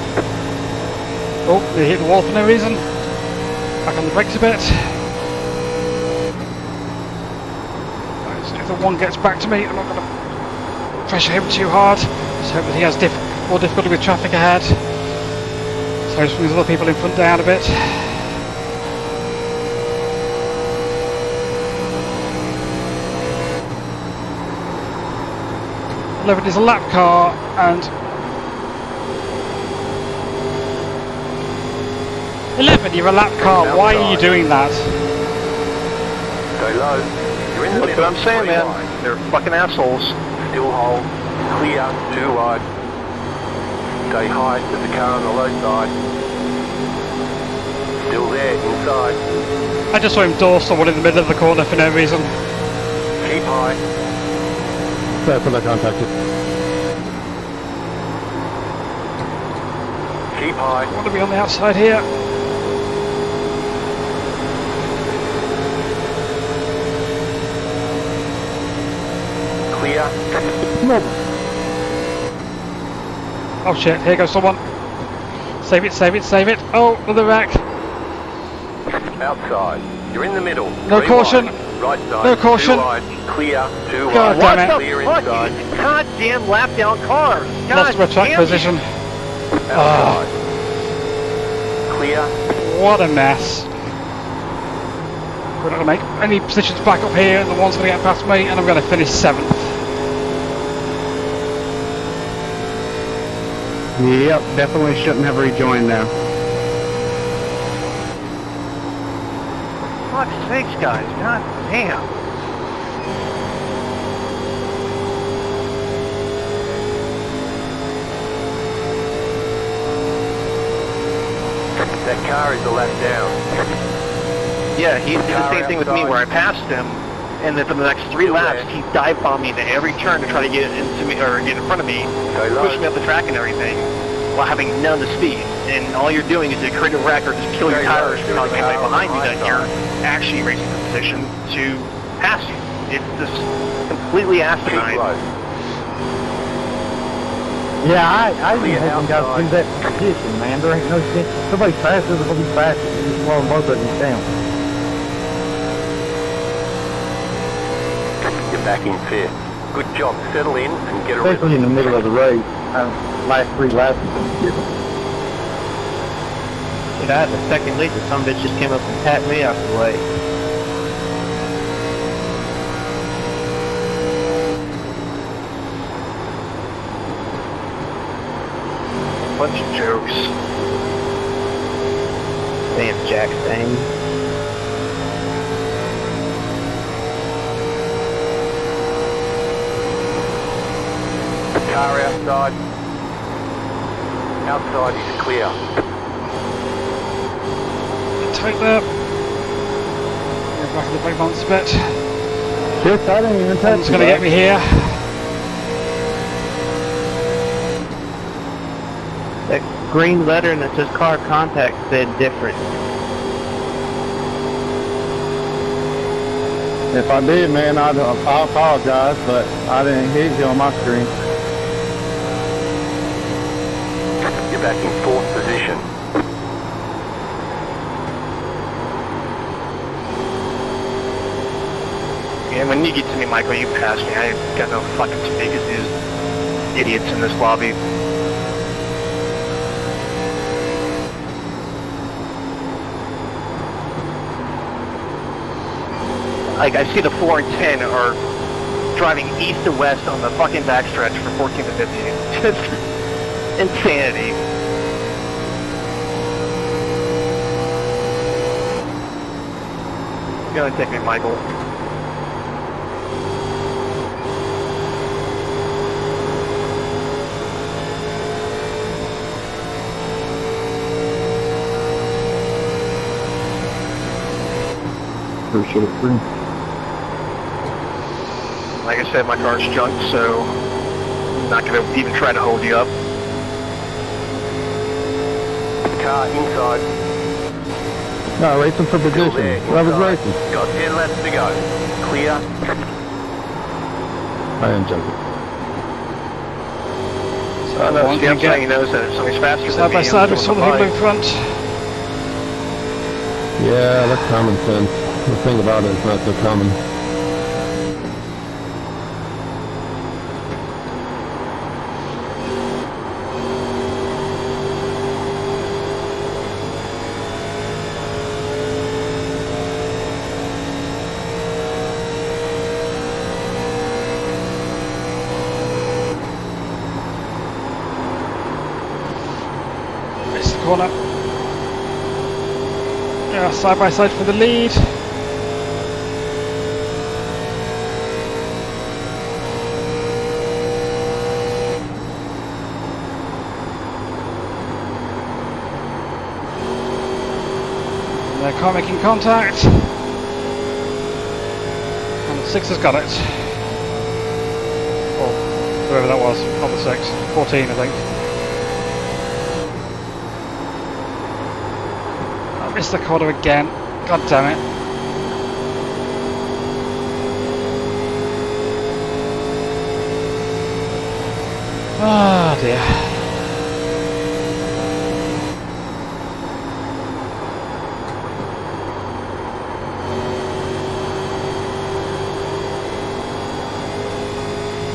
Oh, they hit the wall for no reason. Back on the brakes a bit. Right, if the one gets back to me, I'm not going to pressure him too hard. Just hope that he has more difficulty with traffic ahead. So just brings other people in front down a bit. It is a lap car and 11, you're a lap car, why are you doing that? Go low. You're in the Look middle. what I'm saying, 3 man. wide. They're fucking assholes. Still hold. Clear. 2 wide. Stay high with the car on the low side. Still there, inside. I just saw him door someone in the middle of the corner for no reason. Keep high. Sorry for the contact. Keep high. I want to be on the outside here. Clear. Oh shit, here goes someone. Save it, save it, save it. Oh, another wreck. Outside. You're in the middle. No 3 caution. wide. Right side. No caution. 2 wide. Clear. 2 God wide. damn it. Clear Fuck, inside. you goddamn lap down cars. Lost my track damn position. Outside. Clear. What a mess. We're not going to make any positions back up here. The one's going to get past me and I'm going to finish 7th. Yep, definitely shouldn't have rejoined now. Fuck's sakes, guys. God damn. That car is a lap down. Yeah, he did the same thing with me where I passed him, and then for the next 3 laps, he dive bombed me into every turn to try to get into me or get in front of me, Go low. push me up the track and everything, while having none of the speed. And all you're doing is to create a wreck or just kill your Very low. tires because anybody behind you that High you're actually racing for position to pass you. It's just completely Keep asinine. low. Yeah, I even Clear haven't got to do outside. that position, man. There ain't no sense. Somebody's faster, they're gonna be faster. You just slow both of them down. You're back in 5th. Good job. Settle in and get a rhythm. Especially in the middle of the race. Last 3 laps. Dude, I had the second lead, but some bitch just came up and tapped me out the way. Bunch of jokes. Damn, Jack Stang. Car outside. Outside is clear. Tight there. Go back to the brake bounce a bit. Shit, I didn't even touch One's going to get me here. That green lettering that says car contact said different. If I did, man, I apologize, but I didn't hit you on my screen. You're back in 4th position. And when you get to me, Michael, you pass me. I ain't got no fucking speak as these idiots in this lobby. Like, I see the 4 and 10 are driving east to west on the fucking backstretch for 14 to 15. Just insanity. You're gonna take me, Michael. Appreciate it, free. Like I said, my car's junk, so I'm not gonna even try to hold you up. Car inside. No, racing for Still position. there. That was Inside. racing. Got 10 laps to go. Clear. I am joking. Oh, no, One see, I'm can get saying he knows that if something's faster than side me, by I'm side with going some of the people in by. front. Yeah, that's common sense. The thing about it is not so common. It's the corner. Yeah, side by side for the lead. They're car making contact. And the 6 has got it. Or whoever that was, not the 6. 14, I think. I missed the corner again. God damn it. Ah, dear.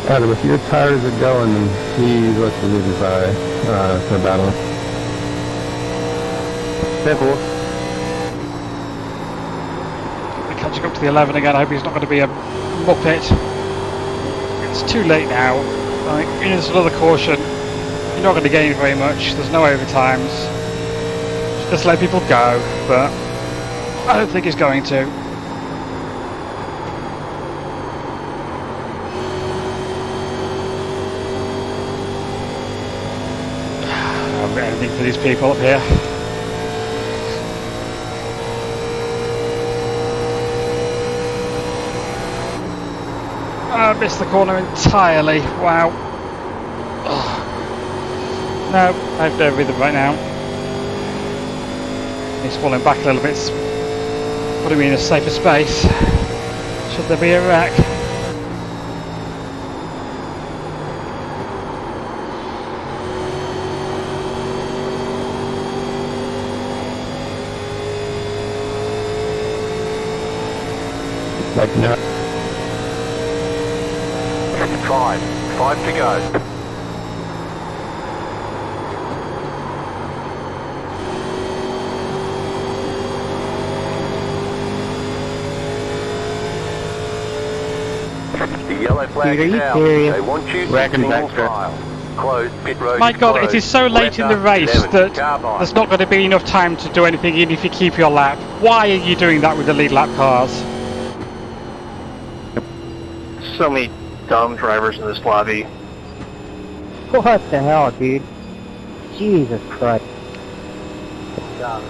Adam, if your tires are going, then please let the leaders by for battle. Simple. We're catching up to the 11 again. I hope he's not going to be a muppet. It's too late now. Like, here's another caution. You're not going to gain very much. There's no overtimes. Just let people go, but I don't think he's going to. Anything for these people up here. I missed the corner entirely. Wow. Ugh. No, I have to do with right now. He's falling back a little bit, putting me in a safer space. Should there be a wreck? Like now. 5 to go. The yellow flag Dude, is are you out. serious? They want you Reckon single extra. file. Closed, pit road My is God, closed. it is so late in the Left race 11, that carbine. there's not going to be enough time to do anything even if you keep your lap. Why are you doing that with the lead lap cars? So many dumb drivers in this lobby. What the hell, dude? Jesus Christ.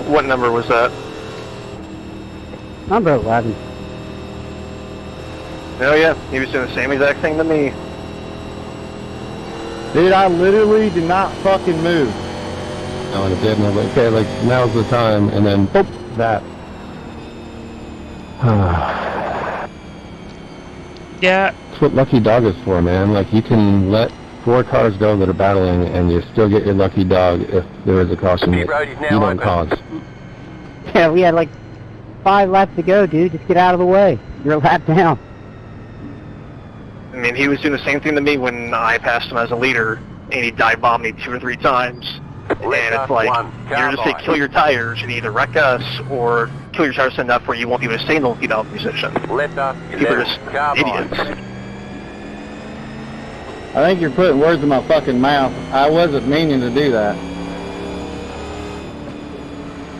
What number was that? Number 11. Oh yeah, he was doing the same exact thing to me. Dude, I literally did not fucking move. No, and it did, and I was like, okay, like, now's the time, and then, boop, that. Yeah, That's what Lucky Dog is for, man. Like, you can let 4 cars go that are battling, and you still get your lucky dog if there is a caution The pit that road is you now don't open. cause. Yeah, we had like 5 laps to go, dude. Just get out of the way. You're a lap down. I mean, he was doing the same thing to me when I passed him as a leader, and he dive bombed me 2 or 3 times. And it's like, you're just saying kill your tires and either wreck us or kill your tires enough where you won't be able to stay in the lucky dog position. People are just idiots. I think you're putting words in my fucking mouth. I wasn't meaning to do that.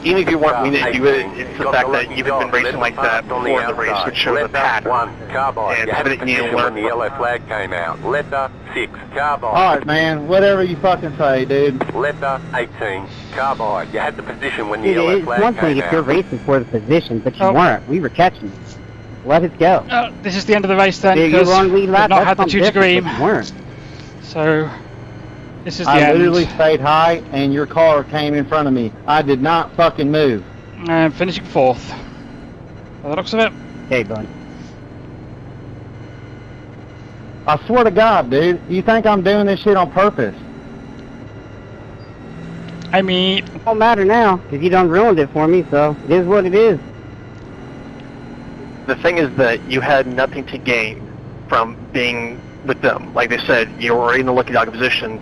Even if you weren't meaning to do it, it's the fact that you've been racing like that before in the race, which shows a pattern. And having you need to learn when the yellow flag came out. Letter 6, carbide. Alright, man. Whatever you fucking say, dude. Letter 18, carbide. You had the position when the Dude, yellow it's flag one thing came if you're out. racing for the position, but you Oh. weren't. We were catching. Let it go. this is the end of the race then, Dude, you because were on lead we've lap. not That's had the something 2 to different, green. but you weren't. So, this is the I end. literally stayed high, and your car came in front of me. I did not fucking move. Finishing 4th. By the looks of it. Okay, bud. I swear to God, dude. You think I'm doing this shit on purpose? I mean, It don't matter now, because you done ruined it for me, so it is what it is. The thing is that you had nothing to gain from being with them. Like they said, you're already in the lucky dog position.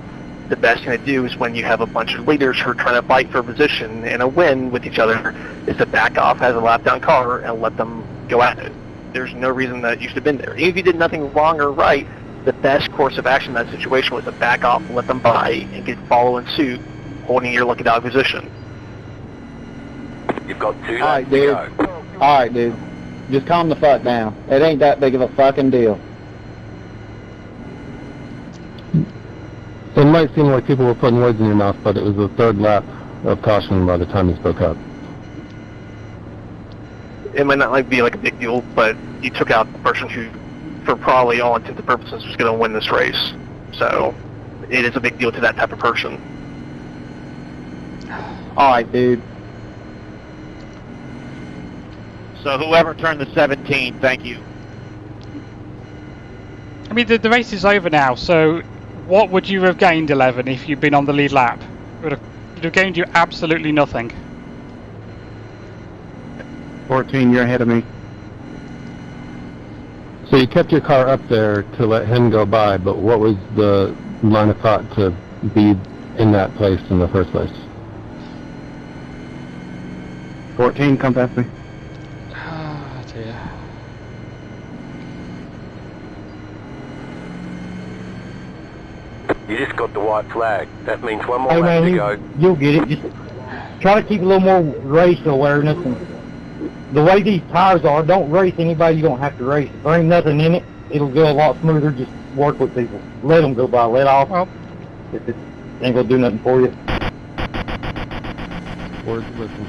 The best thing to do is when you have a bunch of leaders who are trying to fight for a position and a win with each other, is to back off as a lap-down car and let them go at it. There's no reason that you should have been there. Even if you did nothing wrong or right, the best course of action in that situation was to back off, let them by, and get following suit, holding your lucky dog position. You've got 2 Alright, laps to dude. go. Alright, dude. Just calm the fuck down. It ain't that big of a fucking deal. It might seem like people were putting words in your mouth, but it was the 3rd lap of caution by the time you spoke up. It might not be like a big deal, but you took out the person who, for probably all intents and purposes, was going to win this race. So it is a big deal to that type of person. Alright, dude. So whoever turned the 17, thank you. I mean, the race is over now, so what would you have gained, 11, if you'd been on the lead lap? It would have gained you absolutely nothing. 14, you're ahead of me. So you kept your car up there to let him go by, but what was the line of thought to be in that place in the first place? 14, come past me. Oh dear. You just got the white flag. That means 1 more Hey lap man, to go. you'll get it. Just try to keep a little more race awareness. And the way these tires are, don't race anybody you don't have to race. If there ain't nothing in it, it'll go a lot smoother. Just work with people. Let them go by. Let off. Well, If it ain't gonna do nothing for you. Words of wisdom.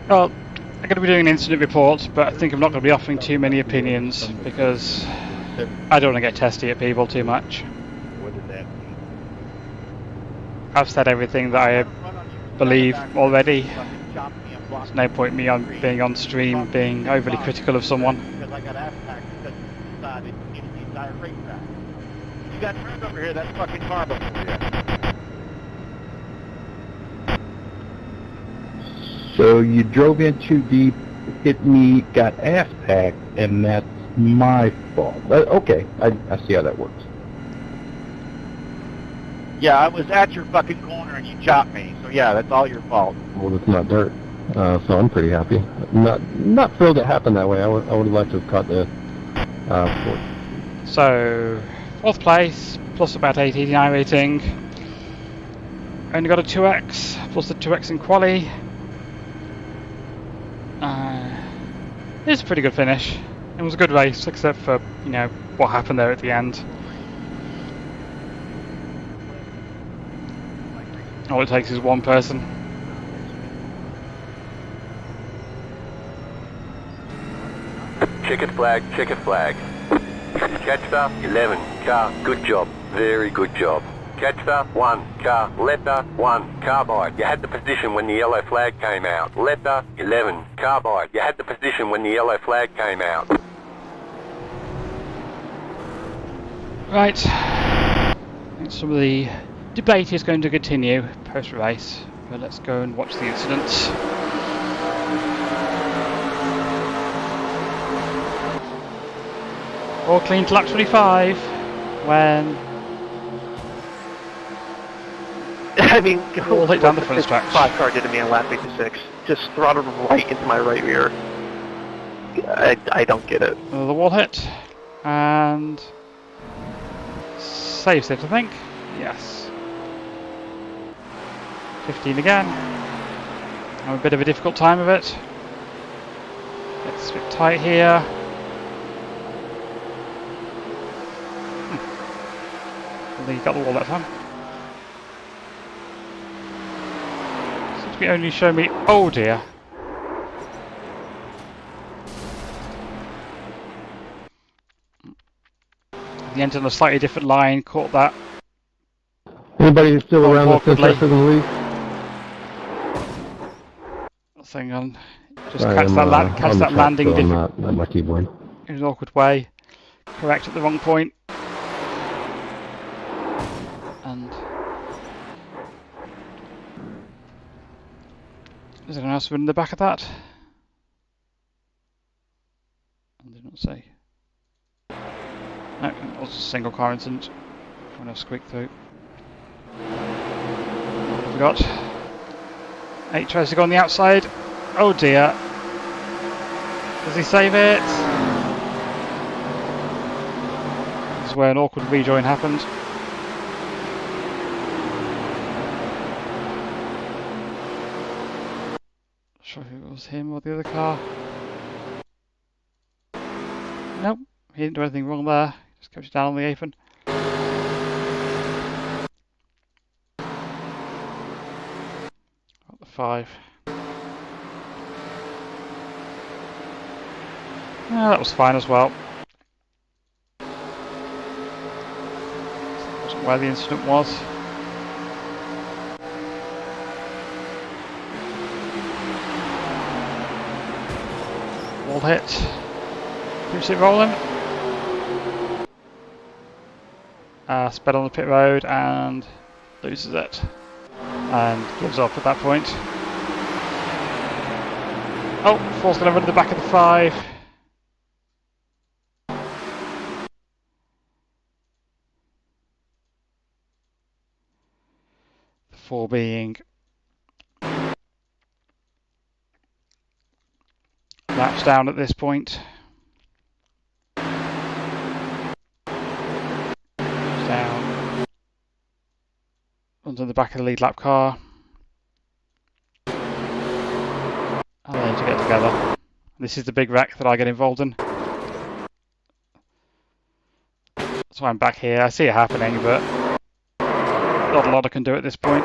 well, I'm going to be doing an incident report, but I think I'm not going to be offering too many opinions because I don't want to get testy at people too much. What did that mean? I've said everything that I believe already. There's no point me being on stream being overly critical of someone. Because I got ass-packed because you decided to get the entire racetrack. You got turned over here, that's fucking karma for you. So you drove in too deep, hit me, got ass packed, and that's my fault. Okay, I see how that works. Yeah, I was at your fucking corner and you chopped me, so yeah, that's all your fault. Well, it's not dirt, so I'm pretty happy. Not thrilled it happened that way. I would have liked to have caught the fourth. So, 4th place, plus about 18 iRacing. Only got a 2x, plus the 2x in quali. It's a pretty good finish. It was a good race, except for, you know, what happened there at the end. All it takes is one person. Checkered flag, checkered flag. Catcher, 11, car, good job, very good job. Catcher, 1, car, letter, 1, carbide. You had the position when the yellow flag came out. Letter, 11, carbide. You had the position when the yellow flag came out. Right. Some of the debate is going to continue post-race, but let's go and watch the incidents. All clean to lap 25 when I mean, all hit down the front stretch. 5 car did to me on lap 86. Just throttled right into my right rear. I don't get it. The wall hit and saves it, I think. Yes. 15 again. Have a bit of a difficult time of it. It's a bit tight here. I think he got the wall that time. Seems to be only showing me. Oh dear. The end on a slightly different line, caught that. Anybody who's still around that's awkwardly. interested in the league? Hang on. Just catch that landing on my keyboard. in an awkward way. Correct at the wrong point. And Is anyone else in the back of that? I did not say. No, it was a single car incident. When I squeaked through. What have we got? 8 tries to go on the outside. Oh dear. Does he save it? This is where an awkward rejoin happened. Not sure if it was him or the other car. Nope, he didn't do anything wrong there. Just kept it down on the apron. Got the 5. Yeah, that was fine as well. That wasn't where the incident was. Wall hit. Keeps it rolling. Sped on the pit road and loses it. And gives up at that point. Oh, 4's going to run to the back of the 5. The 4 being laps down at this point. Down. Runs in the back of the lead lap car. And then to get together. This is the big wreck that I get involved in. That's why I'm back here. I see it happening, but not a lot I can do at this point.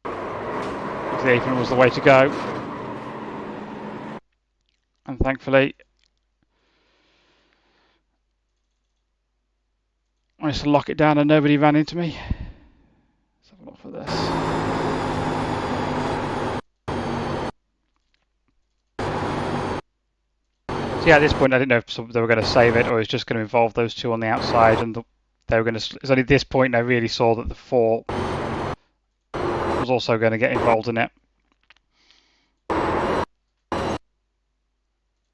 If the apron was the way to go. And thankfully, I managed to lock it down and nobody ran into me. Let's have a look for this. So yeah, at this point I didn't know if they were going to save it or it was just going to involve those 2 on the outside, and they were going to. It's only at this point I really saw that the 4 was also going to get involved in it.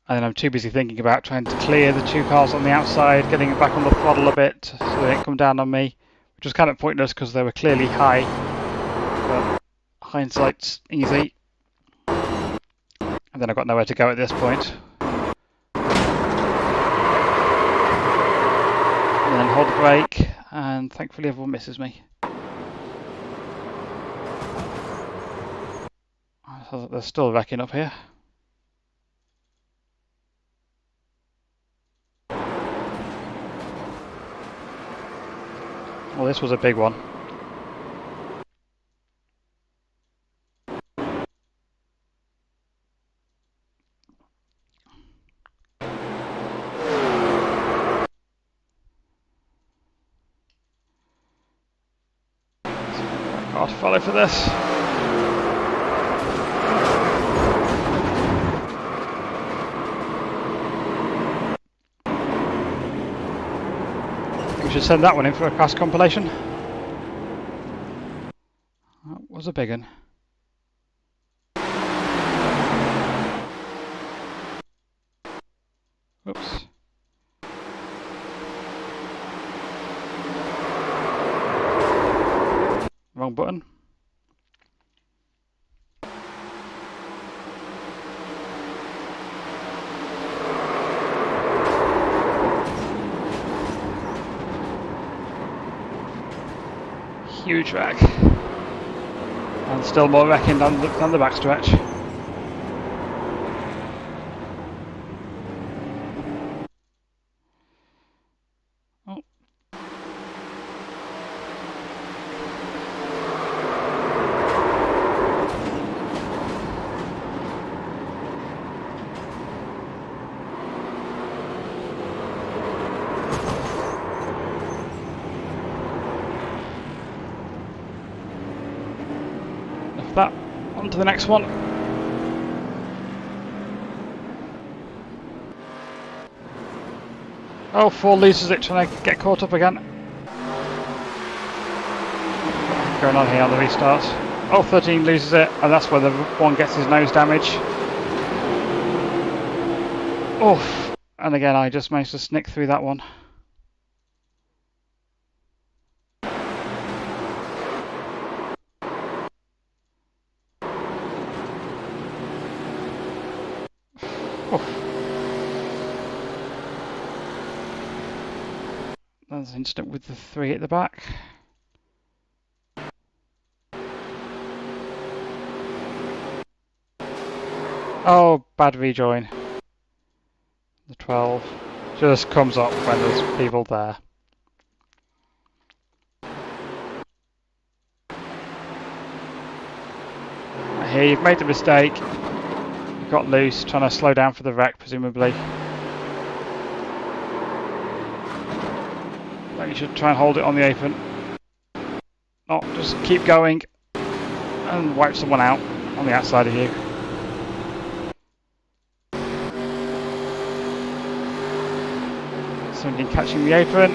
And then I'm too busy thinking about trying to clear the 2 cars on the outside, getting it back on the throttle a bit so they didn't come down on me, which was kind of pointless because they were clearly high. But hindsight's easy. And then I've got nowhere to go at this point. And then hold the brake, and thankfully everyone misses me. So there's still wrecking up here. Well, this was a big one. Got to follow for this. We should send that one in for a crash compilation. That was a big one. Oops. Wrong button. Huge wreck. And still more wrecking down the backstretch. Oh. That on to the next one. Oh, 4 loses it, trying to get caught up again. Going on here on the restart. Oh, 13 loses it, and that's where the one gets his nose damage. Oof. And again, I just managed to snick through that one. There's an incident with the 3 at the back. Oh, bad rejoin. The 12 just comes up when there's people there. Here, you've made the mistake. You got loose, trying to slow down for the wreck, presumably. But you should try and hold it on the apron. Not just keep going and wipe someone out on the outside of you. Somebody catching the apron.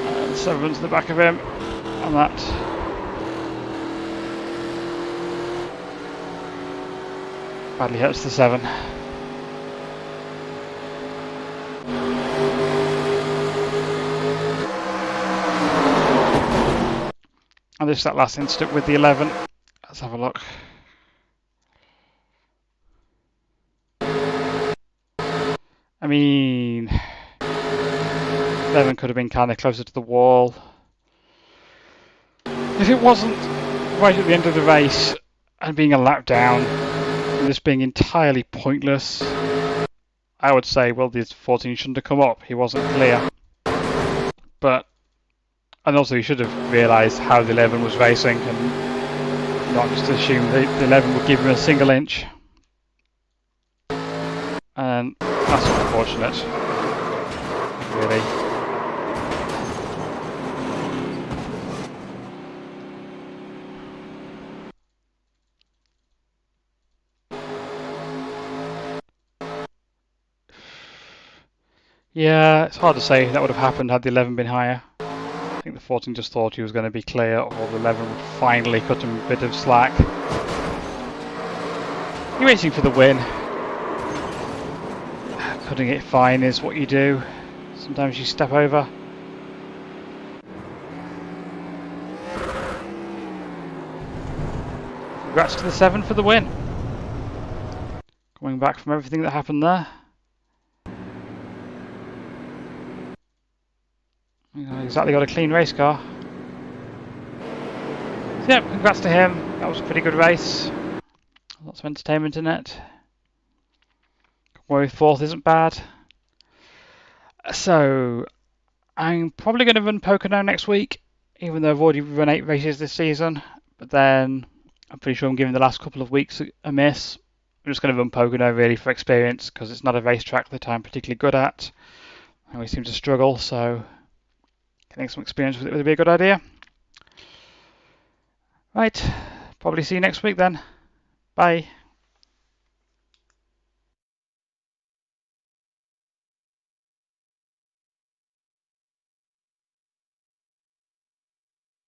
And 7's the back of him. And that. Badly hurts the 7. And this is that last incident with the 11. Let's have a look. I mean, 11 could have been kind of closer to the wall. If it wasn't right at the end of the race and being a lap down, and this being entirely pointless, I would say, well, this 14 shouldn't have come up. He wasn't clear. But, and also he should have realised how the 11 was racing and not just assume that the 11 would give him a single inch. And that's unfortunate, really. Yeah, it's hard to say that would have happened had the 11 been higher. I think the 14 just thought he was going to be clear, or the 11 would finally cut him a bit of slack. You're racing for the win. Cutting it fine is what you do. Sometimes you step over. Congrats to the 7 for the win. Coming back from everything that happened there. Exactly got a clean race car. So yeah, congrats to him. That was a pretty good race. Lots of entertainment in it. Worry 4th isn't bad. So I'm probably going to run Pocono next week, even though I've already run 8 races this season. But then I'm pretty sure I'm giving the last couple of weeks a miss. I'm just going to run Pocono really for experience, because it's not a racetrack that I'm particularly good at. I always seem to struggle, so getting some experience with it would be a good idea. Right, probably see you next week then. Bye.